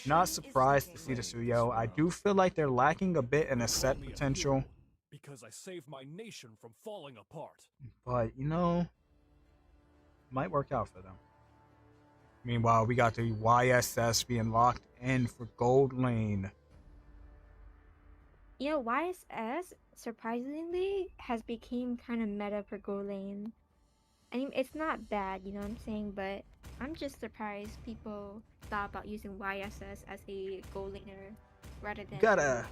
Not surprised to see the Suyo. I do feel like they're lacking a bit in a set potential, Because I saved my nation from falling apart. but you know, might work out for them. Meanwhile, we got the YSS being locked in for gold lane. You know, YSS, surprisingly, has become kind of meta for Go Lane. I mean, it's not bad, you know what I'm saying, but I'm just surprised people thought about using YSS as a Go Laner rather than...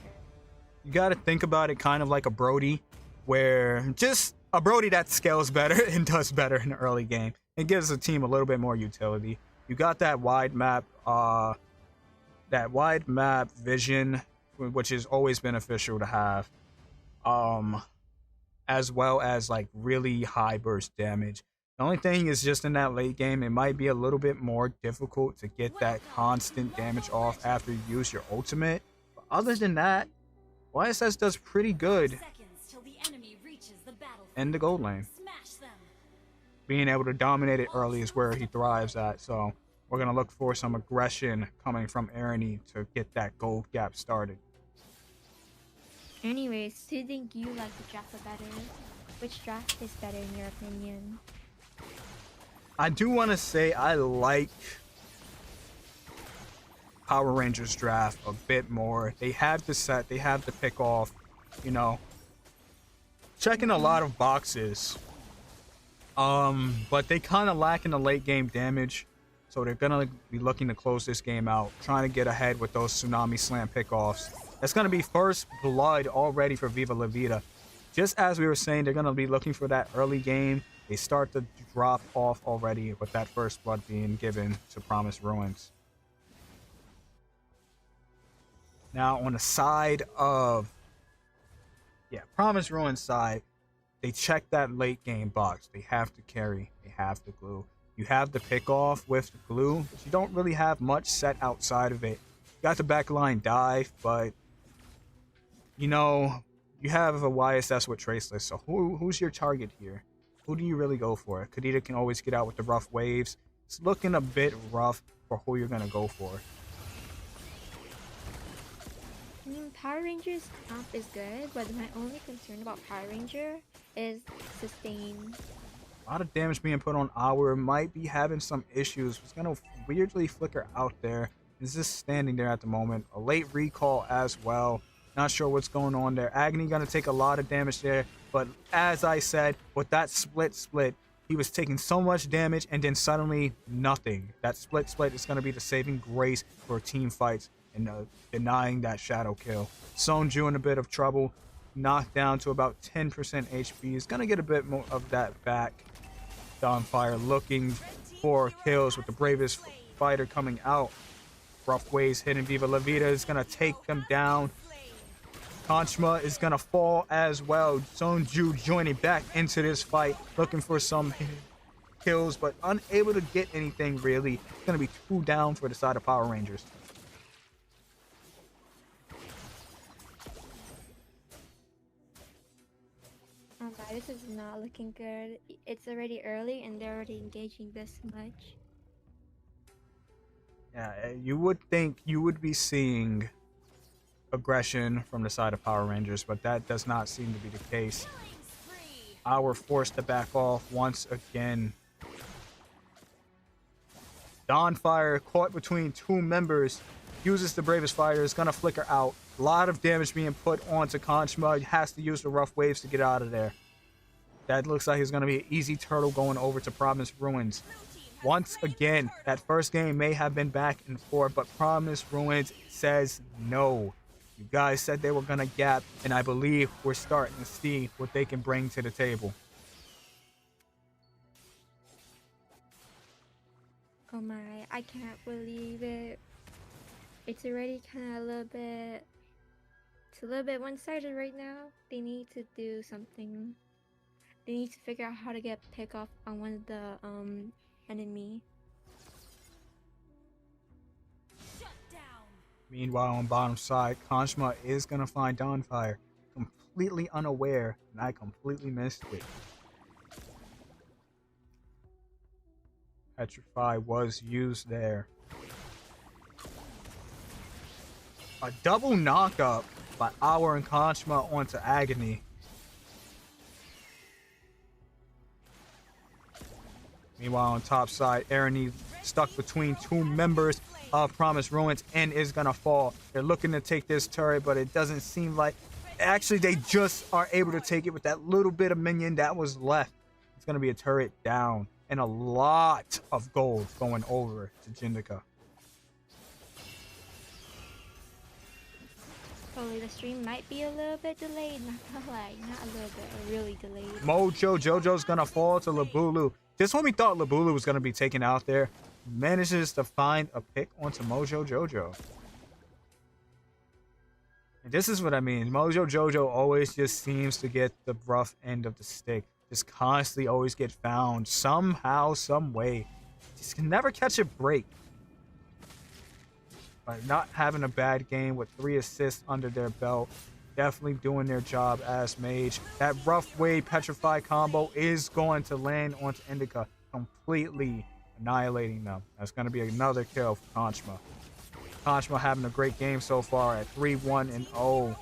You gotta think about it kind of like a Brody, where just a Brody that scales better and does better in the early game. It gives the team a little bit more utility. You got that wide map vision, which is always beneficial to have, as well as like really high burst damage. The only thing is just in that late game, it might be a little bit more difficult to get that constant damage off after you use your ultimate. But other than that, YSS does pretty good in the gold lane. Being able to dominate it early is where he thrives at, so we're going to look for some aggression coming from Arani to get that gold gap started. Anyways, do you think you like the draft better? Which draft is better in your opinion? I do want to say I like Power Rangers draft a bit more. They have the set, they have the pick off, you know, checking a lot of boxes. But they kind of lack in the late game damage, so they're gonna be looking to close this game out, trying to get ahead with those Tsunami Slam pickoffs. That's gonna be first blood already for Viva La Vida. Just as we were saying, they're gonna be looking for that early game. They start to drop off already with that first blood being given to Promised Ruins. Now on the side of, Promised Ruins side, they check that late game box. They have to carry. They have the glue. You have the pick off with the glue, but you don't really have much set outside of it. You got the backline dive, but you know, you have a YSS with Traceless, so who's your target here? Who do you really go for? Kadita can always get out with the rough waves. It's looking a bit rough for who you're gonna go for. I mean, Power Rangers comp is good, but my only concern about Power Ranger is sustain. A lot of damage being put on Hour. Might be having some issues. It's gonna weirdly flicker out there. Is just standing there at the moment. A late recall as well. Not sure what's going on there. Agony gonna take a lot of damage there. But as I said, with that split, he was taking so much damage and then suddenly nothing. That split is going to be the saving grace for team fights and denying that shadow kill. Sonju in a bit of trouble, knocked down to about 10% HP. Is going to get a bit more of that back. Dawnfire looking for kills with the bravest fighter coming out. Rough Waves hitting Viva La Vida is going to take them down. Kanchma is going to fall as well. Sonju joining back into this fight, looking for some kills, but unable to get anything really. It's going to be 2 down for the side of Power Rangers. This is not looking good. It's already early and they're already engaging this much. Yeah, you would think you would be seeing aggression from the side of Power Rangers, but that does not seem to be the case. Our forced to back off once again. Dawnfire caught between 2 members. Uses the bravest fighter. Is going to flicker out. A lot of damage being put onto Kanchma. He has to use the rough waves to get out of there. That looks like he's going to be an easy turtle going over to Promise Ruins. Once again, that first game may have been back and forth, but Promise Ruins says no. You guys said they were going to gap, and I believe we're starting to see what they can bring to the table. Oh my, I can't believe it. It's already kind of a little bit... It's a little bit one-sided right now. They need to do something. They need to figure out how to get pick off on one of the enemy. Meanwhile, on bottom side, Kanchma is going to find Dawnfire. Completely unaware, and I completely missed it. Petrify was used there. A double knockup by Hour and Kanchma onto Agony. Meanwhile, on top side, Ernie stuck between 2 members of Promise Ruins and is going to fall. They're looking to take this turret, but it doesn't seem like... Actually, they just are able to take it with that little bit of minion that was left. It's going to be a turret down and a lot of gold going over to Jindica. Probably the stream might be a little bit delayed, not gonna lie. Not a little bit, really delayed. Mojo Jojo's going to fall to Labulu. Just when we thought Labulu was going to be taken out there, manages to find a pick onto Mojo Jojo. And this is what I mean. Mojo Jojo always just seems to get the rough end of the stick. Just constantly always get found somehow, some way. Just can never catch a break. But not having a bad game with 3 assists under their belt. Definitely doing their job as mage. That rough wave petrify combo is going to land onto Indica, completely annihilating them. That's going to be another kill for Kanchma. Kanchma having a great game so far at 3-1-0.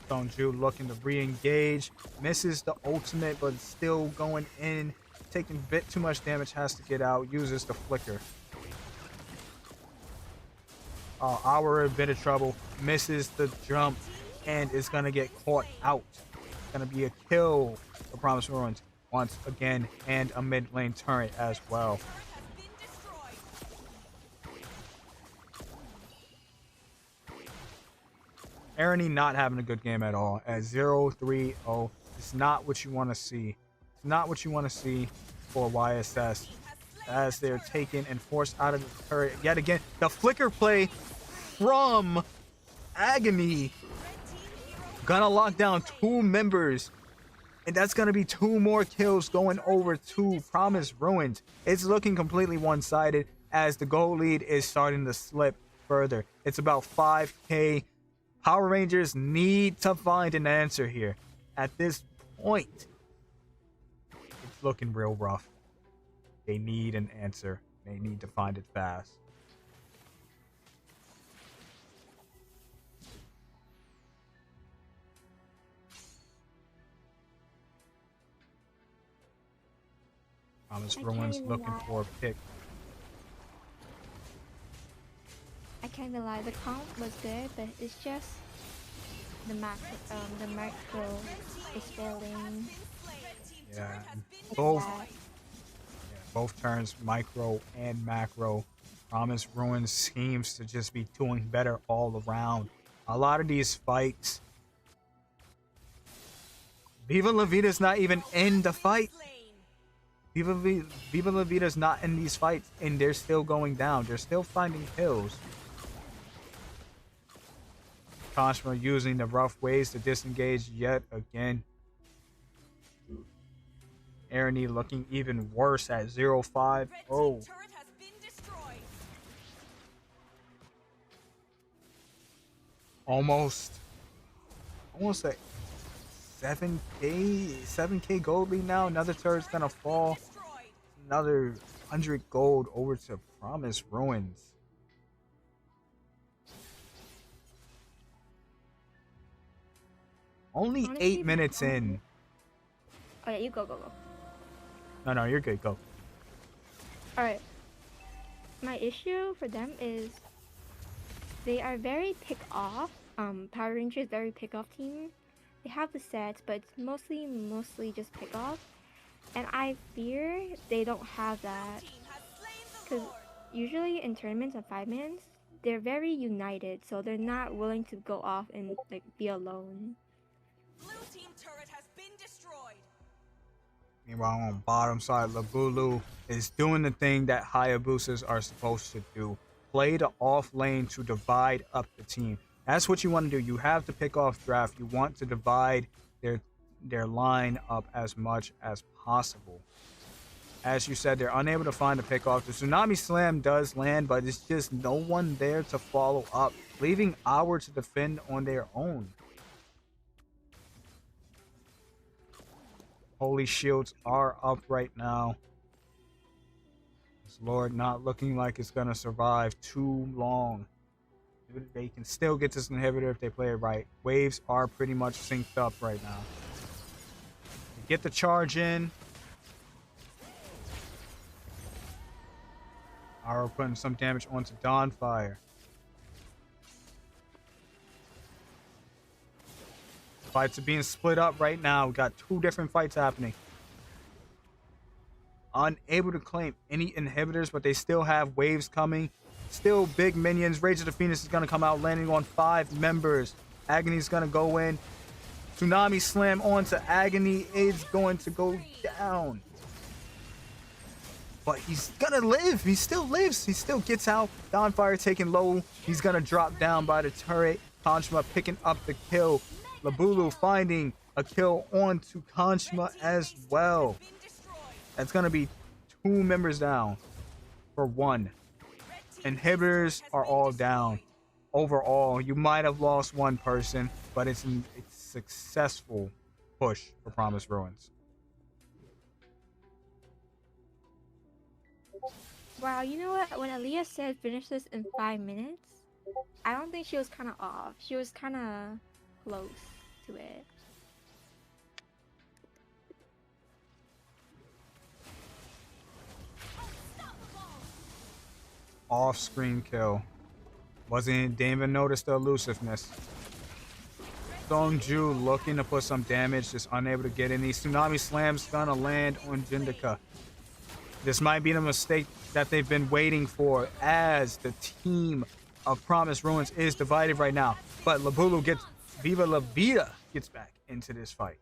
Sonju looking to re-engage. Misses the ultimate, but still going in. Taking a bit too much damage, has to get out. Uses the flicker. Hour in a bit of trouble. Misses the jump and is going to get caught out. It's going to be a kill for Promise Ruins once again, and a mid lane turret as well. Ernie not having a good game at all at 0-3-0. It's not what you want to see. It's not what you want to see for YSS as they're taken and forced out of the turret yet again. The flicker play from Agony gonna lock down 2 members, and that's gonna be 2 more kills going over to Promise Ruins. It's looking completely one-sided as the goal lead is starting to slip further. It's about 5k. Power Rangers need to find an answer here. At this point, it's looking real rough. They need an answer. They need to find it fast. Promise Ruins looking for a pick. I can't be lie, the comp was good, but it's just the macro is failing. Yeah, Like both that. both turns, micro and macro. Promise Ruins seems to just be doing better all around. A lot of these fights, Viva La Vida's not even in the fight. Viva La Vida's not in these fights, and they're still going down. They're still finding kills. Kashima using the rough ways to disengage yet again. Arani looking even worse at 0-5. Oh. Almost like 7k gold lead now. Another turret's gonna fall. Another 100 gold over to Promise Ruins. Only Honestly, 8 minutes in. Oh yeah, you go. No, you're good. Go. Alright. My issue for them is they are very pick off. Power Rangers very pick off team. They have the sets, but it's mostly just pick off. And I fear they don't have that. Because usually in tournaments of 5-mans, they're very united, so they're not willing to go off and like be alone. Blue team turret has been destroyed. Meanwhile, on bottom side, Labulu is doing the thing that Hayabusas are supposed to do. Play the off lane to divide up the team. That's what you want to do. You have to pick off draft. You want to divide their line up as much as possible. As you said, they're unable to find a pick off. The Tsunami Slam does land, but it's just no one there to follow up, leaving Our to defend on their own. Holy shields are up right now. This Lord not looking like it's gonna survive too long. They can still get this inhibitor if they play it right. Waves are pretty much synced up right now. Get the charge in. Our putting some damage onto Dawnfire. Fights are being split up right now. We got 2 different fights happening. Unable to claim any inhibitors, but they still have waves coming. Still big minions. Rage of the Phoenix is going to come out, landing on 5 members. Agony's going to go in. Tsunami Slam onto Agony is going to go down. But he's going to live. He still lives. He still gets out. Dawnfire taken low. He's going to drop down by the turret. Kanshima picking up the kill. Labulu finding a kill onto Kanshima as well. That's going to be 2 members down for 1. Inhibitors are all down. Overall, you might have lost 1 person, but it's successful push for Promise Ruins. Wow, you know what? When Aaliyah said finish this in 5 minutes, I don't think she was kind of off. She was kind of close to it. Off-screen kill. Didn't even notice the elusiveness. Songju looking to put some damage, just unable to get any. Tsunami Slam's gonna land on Jindaka. This might be the mistake that they've been waiting for, as the team of Promise Ruins is divided right now. But Labulu gets, Viva La Vida gets back into this fight.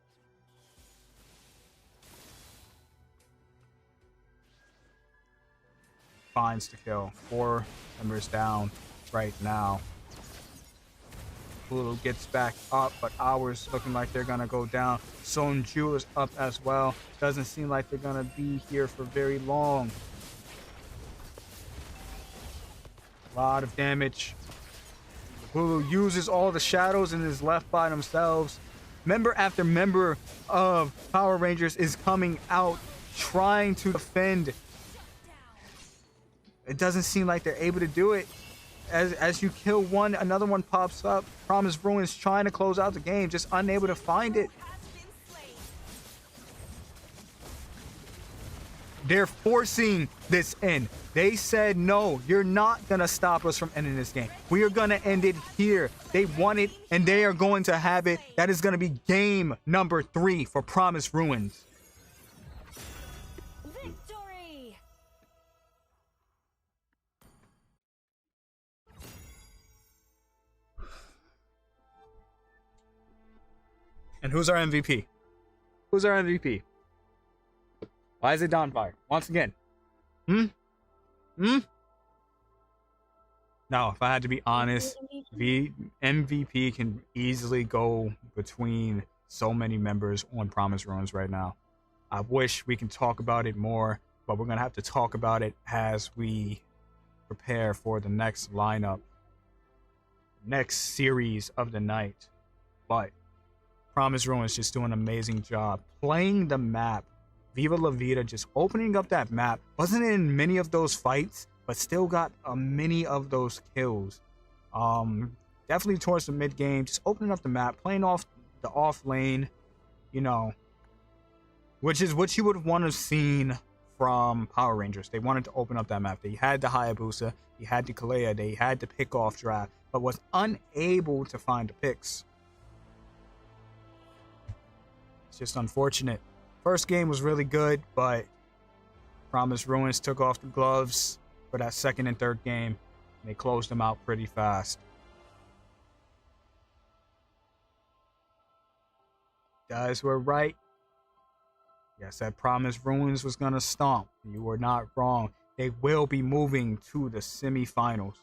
Finds the kill. 4 members down right now. Labulu gets back up, but Ours looking like they're gonna go down. Sonju is up as well. Doesn't seem like they're gonna be here for very long. A lot of damage. Labulu uses all the shadows and is left by themselves. Member after member of Power Rangers is coming out trying to defend. It doesn't seem like they're able to do it. As you kill one, another one pops up. Promise Ruins trying to close out the game, just unable to find it. They're forcing this in. They said, no, you're not going to stop us from ending this game. We are going to end it here. They want it, and they are going to have it. That is going to be game number 3 for Promise Ruins. Victory! And who's our MVP? Who's our MVP? Why is it Dawnfire? Once again. No, if I had to be honest, the MVP can easily go between so many members on Promise Ruins right now. I wish we can talk about it more, but we're going to have to talk about it as we prepare for the next lineup, next series of the night. But Promise Ruins just doing an amazing job playing the map. Viva La Vida just opening up that map. Wasn't in many of those fights, but still got many of those kills. Definitely towards the mid game, just opening up the map, playing off the off lane, you know, which is what you would want to have seen from Power Rangers. They wanted to open up that map. They had the Hayabusa, they had the Kalea, they had the pick off draft, but was unable to find the picks. It's just unfortunate. First game was really good, but Promise Ruins took off the gloves for that second and third game, and they closed them out pretty fast. Guys were right. Yes, that Promise Ruins was going to stomp. You were not wrong. They will be moving to the semifinals.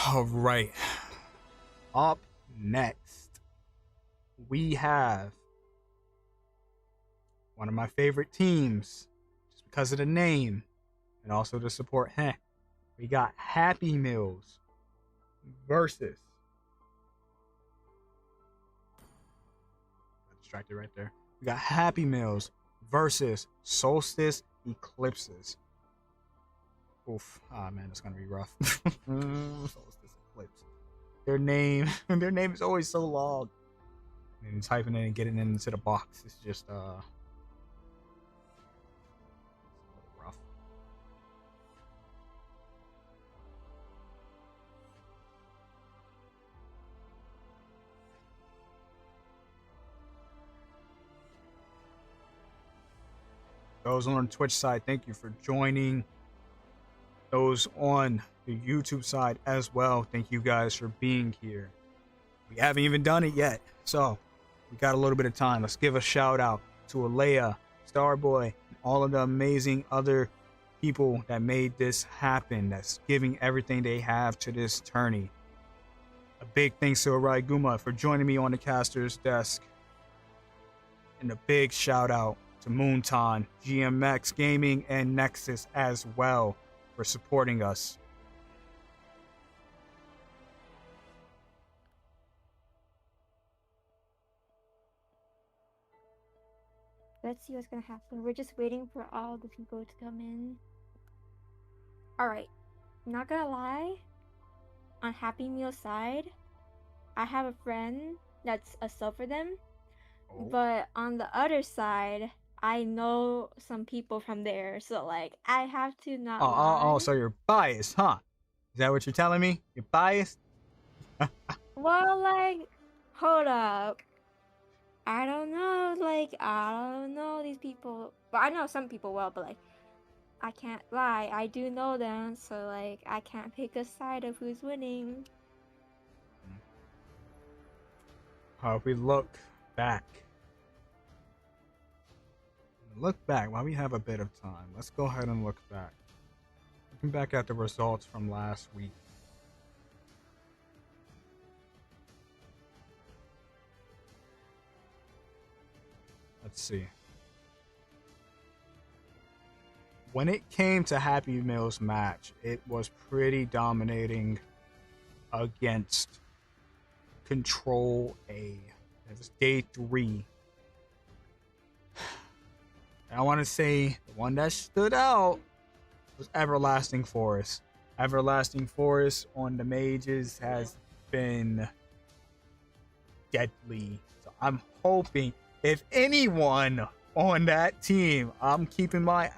All right. Up next, we have one of my favorite teams, just because of the name and also the support. We got Happy Meals versus. Got distracted right there. We got Happy Meals versus Solstice Eclipses. Oof. Ah, man, it's gonna be rough. Solstice Eclipse. Their name is always so long. And typing it and getting it into the box is just it's a little rough. Those on the Twitch side, thank you for joining. Those on the YouTube side as well, thank you guys for being here. We haven't even done it yet, so we got a little bit of time. Let's give a shout out to Alea, Starboy, and all of the amazing other people that made this happen, that's giving everything they have to this tourney. A big thanks to Arai Guma for joining me on the caster's desk. And a big shout out to Moonton, GMX Gaming, and Nexus as well for supporting us. Let's see what's gonna happen. We're just waiting for all the people to come in. Alright. Not gonna lie. On Happy Meal side, I have a friend that's a sub for them. Oh. But on the other side, I know some people from there. So, like, I have to not lie. So you're biased, huh? Is that what you're telling me? You're biased? Well, like, hold up. I don't know. Like, I don't know these people. But I know some people well, but, like, I can't lie. I do know them. So, like, I can't pick a side of who's winning. If we look back while we have a bit of time, let's go ahead and look back. Looking back at the results from last week. Let's see. When it came to Happy Meal's match, it was pretty dominating against Control A. It was day 3. I want to say the one that stood out was Everlasting Forest. Everlasting Forest on the mages has been deadly. So I'm hoping, if anyone on that team I'm keeping my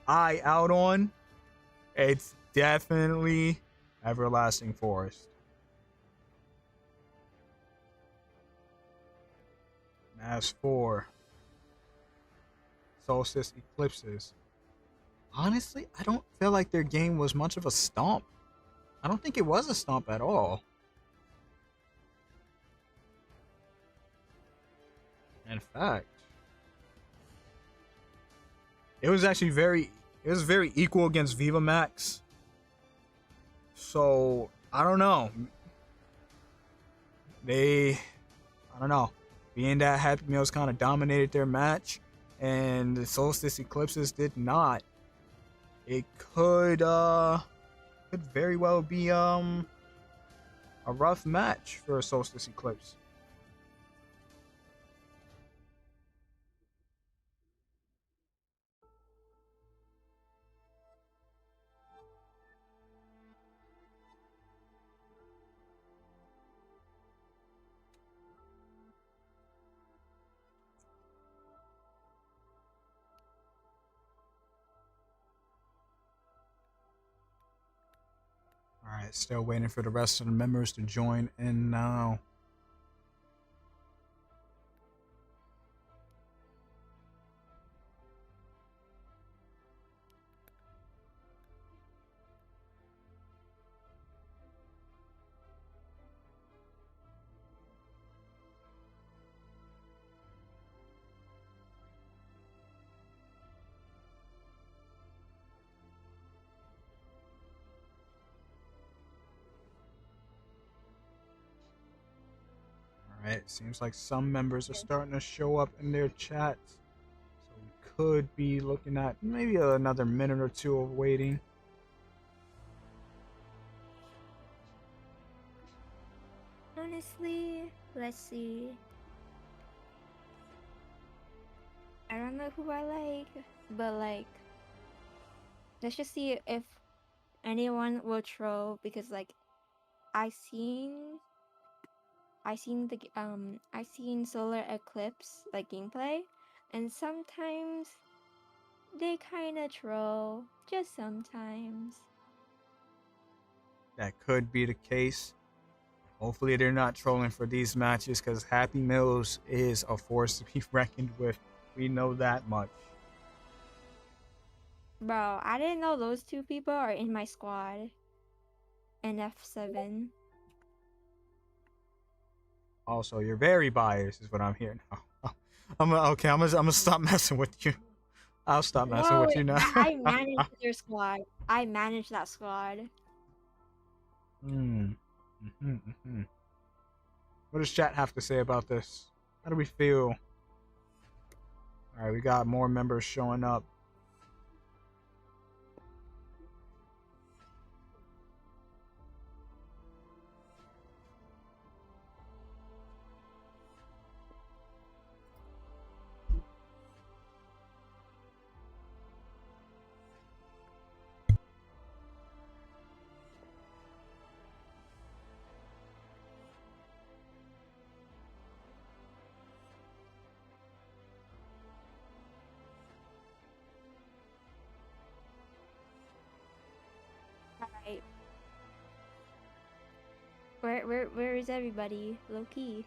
eye out on, it's definitely Everlasting Forest. As for Solstice Eclipses, honestly, I don't feel like their game was much of a stomp. I don't think it was a stomp at all. In fact, it was actually very equal against Viva Max. So I don't know. I don't know. Being that Happy Meals kind of dominated their match, and the Solstice Eclipses did not, it could very well be a rough match for a Solstice Eclipse. Alright, still waiting for the rest of the members to join in now. Alright, seems like some members are starting to show up in their chats. So we could be looking at maybe another minute or two of waiting. Honestly, let's see. I don't know who I like, but like, let's just see if anyone will troll, because like, I seen Solar Eclipse like gameplay, and sometimes they kind of troll, just sometimes. That could be the case. Hopefully they're not trolling for these matches, because Happy Meals is a force to be reckoned with. We know that much. Bro, I didn't know those two people are in my squad. In F7. Also, you're very biased, is what I'm hearing now. I'm gonna stop messing with you. I'll stop messing with you now. I managed their squad. I managed that squad. What does chat have to say about this? How do we feel? Alright, we got more members showing up. Alright. Where is everybody? Low key.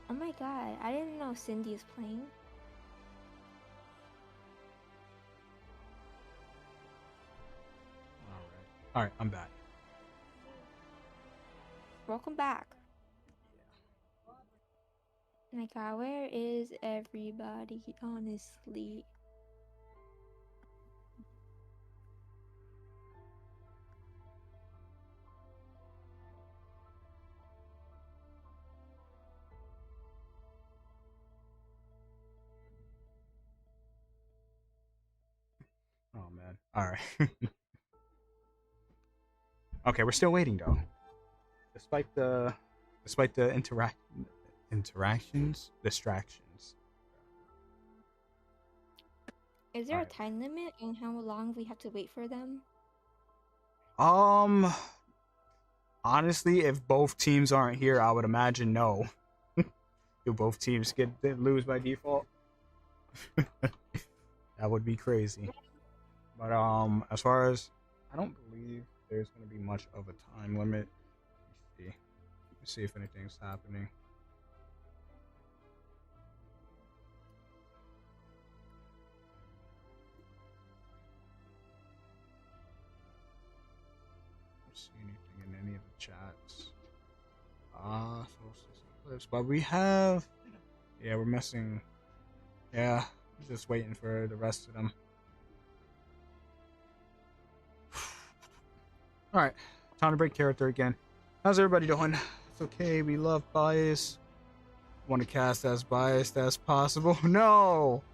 Oh my god, I didn't know Cindy is playing. Alright, I'm back. Welcome back. Oh my god, where is everybody, honestly? Oh man. Alright. Okay, we're still waiting though. Despite the Interactions, distractions. Is there a Alright. time limit on how long we have to wait for them? Honestly, if both teams aren't here, I would imagine no. Do both teams lose by default? That would be crazy. But as far as, I don't believe there's gonna be much of a time limit. Let's see if anything's happening. Don't see anything in any of the chats. Clips, but we have. Yeah, we're missing. Yeah, just waiting for the rest of them. All right, time to break character again. How's everybody doing? It's okay. We love bias. Want to cast as biased as possible? No.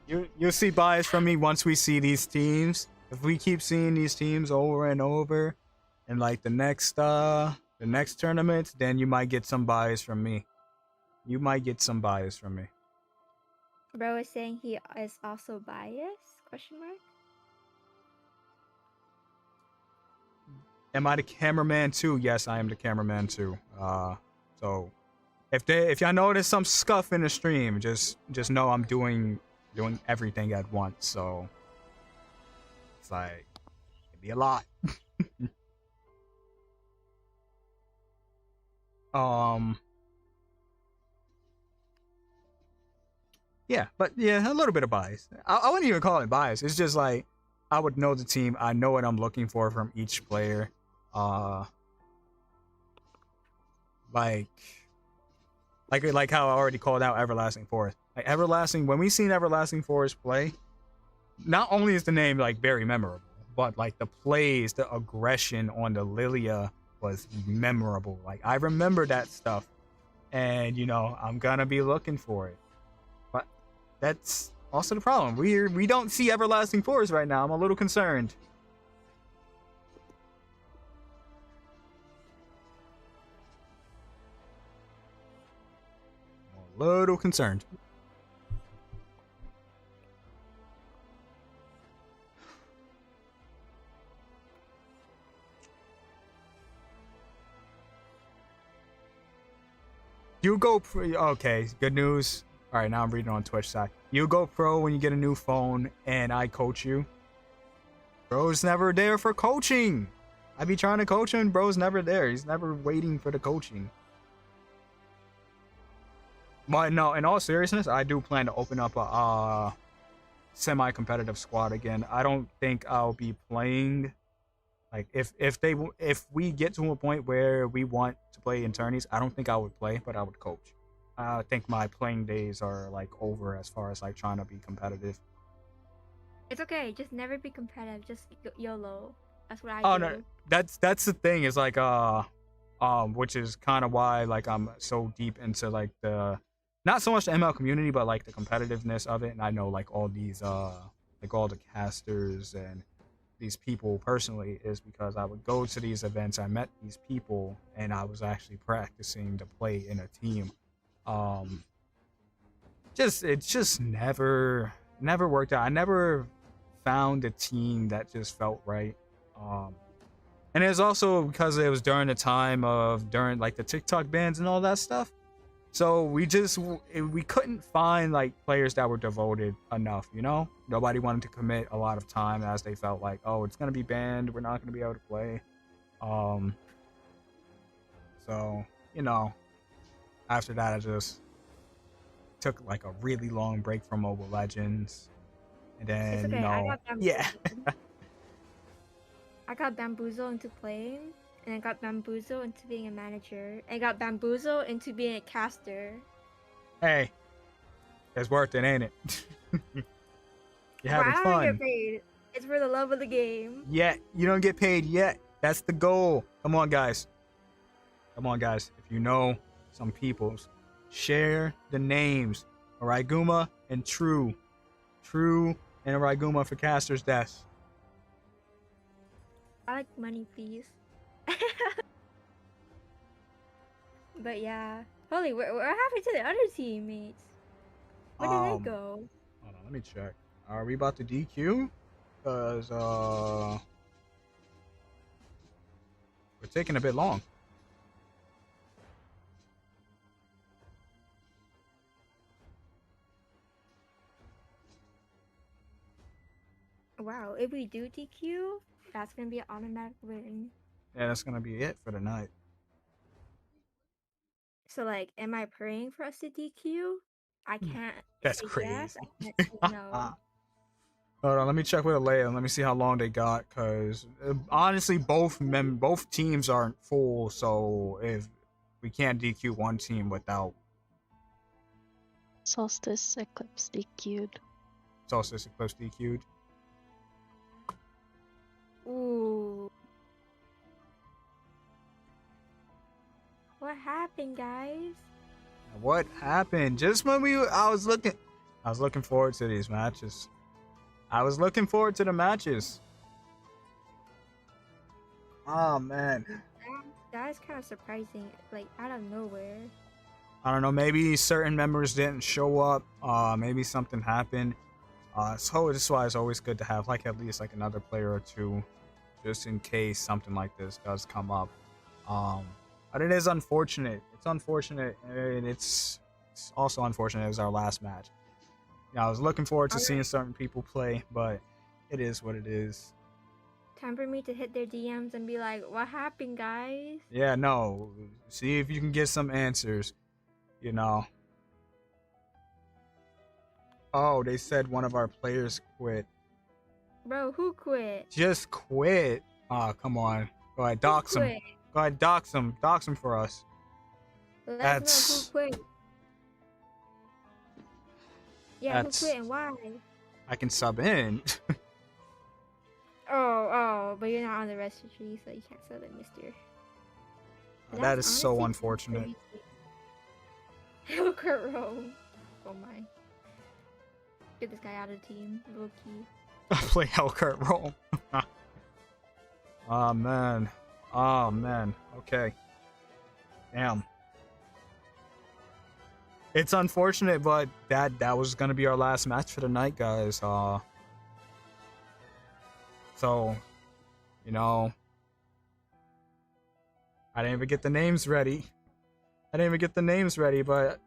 You'll see bias from me once we see these teams. If we keep seeing these teams over and over, and like the next tournament, then you might get some bias from me. You might get some bias from me. Bro is saying he is also biased? Question mark. Am I the cameraman too? Yes, I am the cameraman too. So if y'all notice some scuff in the stream, just know I'm doing everything at once. So it's like it'd be a lot. Yeah, but yeah, a little bit of bias. I wouldn't even call it bias. It's just like I would know the team. I know what I'm looking for from each player. Like how I already called out Everlasting Forest. Like Everlasting, when we seen Everlasting Forest play, not only is the name like very memorable, but like the plays, the aggression on the Lilia was memorable. Like I remember that stuff, and you know I'm gonna be looking for it. But that's also the problem. We don't see Everlasting Forest right now. I'm a little concerned. A little concerned. You go pro. Okay, good news. All right, now I'm reading on Twitch side. You go pro when you get a new phone, and I coach you. Bro's never there for coaching. I be trying to coach him, bro's never there. He's never waiting for the coaching. But no, in all seriousness, I do plan to open up a semi-competitive squad again. I don't think I'll be playing. Like if we get to a point where we want to play in tourneys, I don't think I would play, but I would coach. I think my playing days are like over as far as like trying to be competitive. It's okay. Just never be competitive. Just YOLO. That's what I Oh do. no, that's the thing. Is like which is kind of why like I'm so deep into like the not so much the ML community, but like the competitiveness of it. And I know like all these like all the casters and these people personally is because I would go to these events, I met these people, and I was actually practicing to play in a team. It just never worked out. I never found a team that just felt right. And it was also because it was during the time of like the TikTok bans and all that stuff. So we couldn't find like players that were devoted enough, you know? Nobody wanted to commit a lot of time as they felt like, oh, it's going to be banned. We're not going to be able to play. So, you know, after that, I just took like a really long break from Mobile Legends. And then, It's okay. you know, yeah. I got bamboozled into playing, and I got bamboozled into being a manager, and I got bamboozled into being a caster. Hey, it's worth it, ain't it? You're having I don't fun. get paid. It's for the love of the game. Yet you don't get paid yet. That's the goal. Come on, guys. Come on, guys. If you know some peoples, share the names. Araiguma and True. True and Araiguma for Caster's Death. I like money, please. But yeah. Holy, what happened to the other teammates? Where did they go? Hold on, let me check. Are we about to DQ? Cause we're taking a bit long. Wow, if we do DQ, that's gonna be an automatic win. Yeah, that's gonna be it for the night. So like, am I praying for us to DQ? I can't That's say crazy. yes. I can't say no. Hold on, let me check with Alea. Let me see how long they got. Cause honestly, both teams aren't full. So if we can't DQ one team without Solstice Eclipse DQ'd. Solstice Eclipse DQ'd. Ooh. What happened, guys? What happened? Just when I was looking forward to these matches. I was looking forward to the matches. Oh man. That is kind of surprising. Like out of nowhere. I don't know. Maybe certain members didn't show up. Maybe something happened. So this is why it's always good to have like at least like another player or two, just in case something like this does come up. But it is unfortunate. It's unfortunate, and it's also unfortunate it was our last match. You know, I was looking forward to seeing certain people play, but it is what it is. Time for me to hit their DMs and be like, "What happened, guys?" Yeah, no. See if you can get some answers. You know. Oh, they said one of our players quit. Bro, who quit? Just quit. Oh, come on. Go ahead, dox him. Quit? Go ahead, dox him. Dox him for us. Let us know who quit. Yeah, who quit and why? I can sub in. Oh, but you're not on the registry, so you can't sub it, mister. That is so unfortunate. Hellcat roll. Oh my. Get this guy out of the team. Low key. I play Hellcat roll. Oh man. Oh man. Okay. Damn. It's unfortunate, but that was gonna be our last match for the night, guys. So, you know, I didn't even get the names ready. But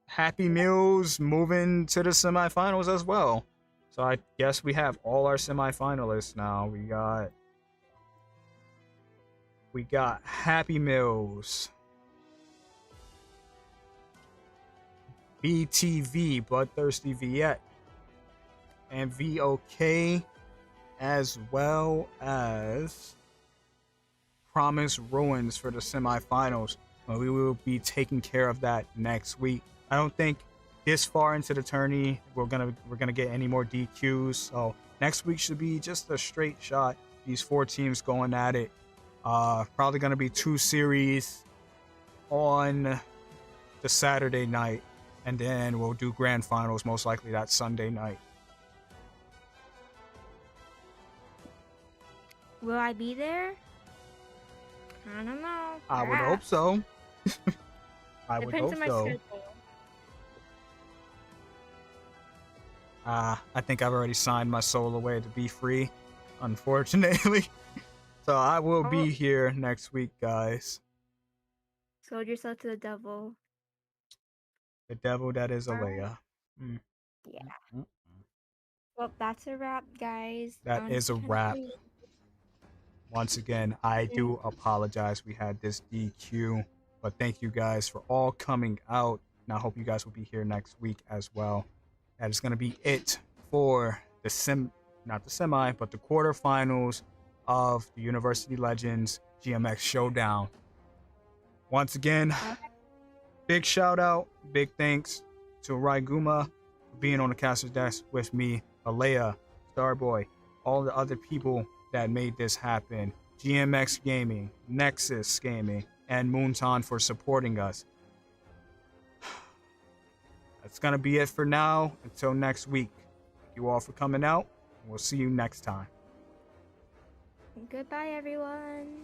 Happy Meals moving to the semifinals as well. So I guess we have all our semifinalists now. We got Happy Meals, BTV, Bloodthirsty Viet, and VOK, as well as Promise Ruins for the semifinals. We will be taking care of that next week. I don't think this far into the tourney we're gonna get any more DQs. So next week should be just a straight shot. These four teams going at it. Probably gonna be 2 series on the Saturday night, and then we'll do grand finals most likely that Sunday night. Will I be there? I don't know. I would hope so. I would Depends hope on my so. schedule. I think I've already signed my soul away to be free, unfortunately. So I will be here next week, guys. Sold yourself to the devil. The devil that is Alea. Yeah. Well, that's a wrap, guys. That is a wrap. Once again, I do apologize we had this DQ, but thank you guys for all coming out, and I hope you guys will be here next week as well. That is going to be it for the not the semi, but the quarterfinals of the University Legends GMX Showdown. Once again, big shout out, big thanks to Raiguma for being on the caster's desk with me, Alea, Starboy, all the other people that made this happen, GMX Gaming, Nexus Gaming, and Moonton for supporting us. That's going to be it for now. Until next week. Thank you all for coming out. We'll see you next time. Goodbye, everyone.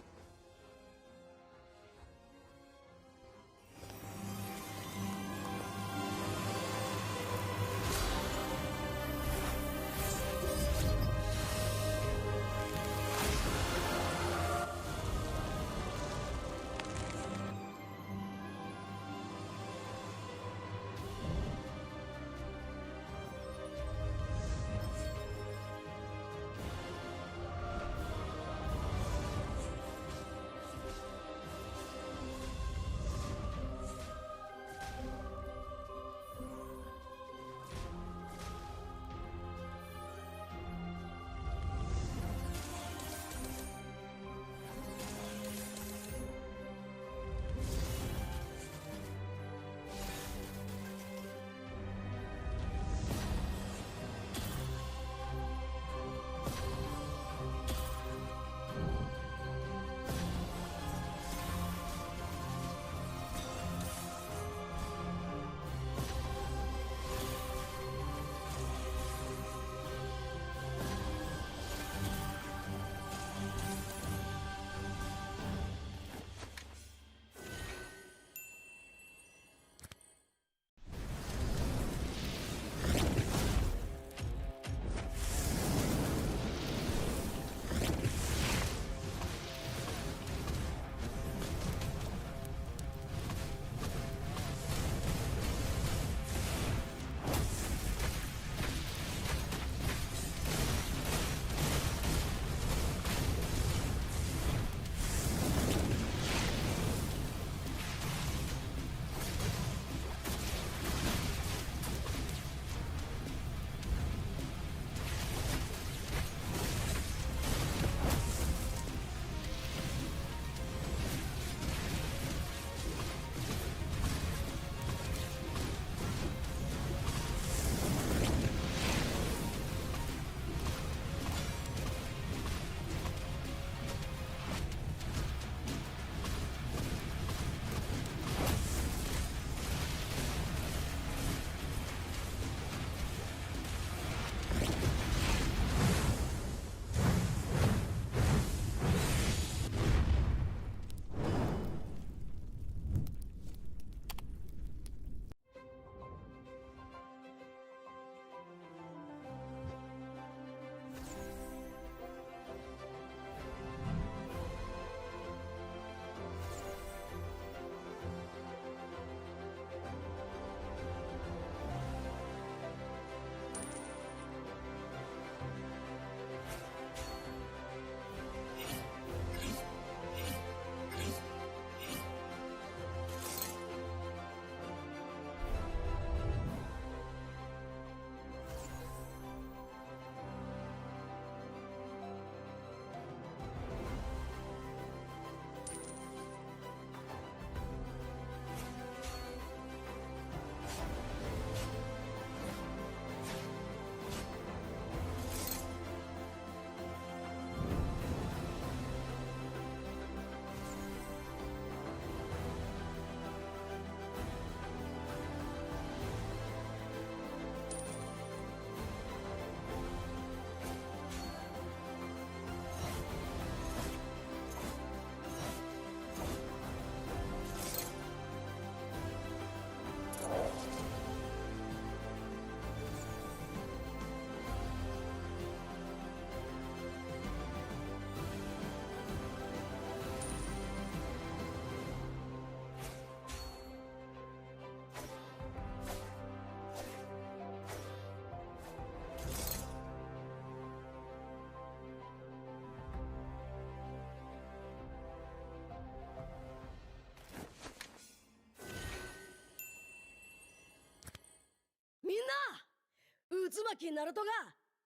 巻ナルトが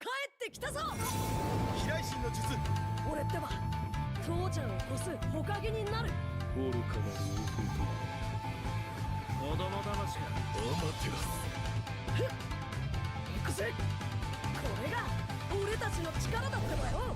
帰ってきたぞ。飛来神の術。俺ってば父ちゃんを越すほかげになる。愚かなる弟。子供騙しがアマテラス。行くぜ。これが俺たちの力だってばよ。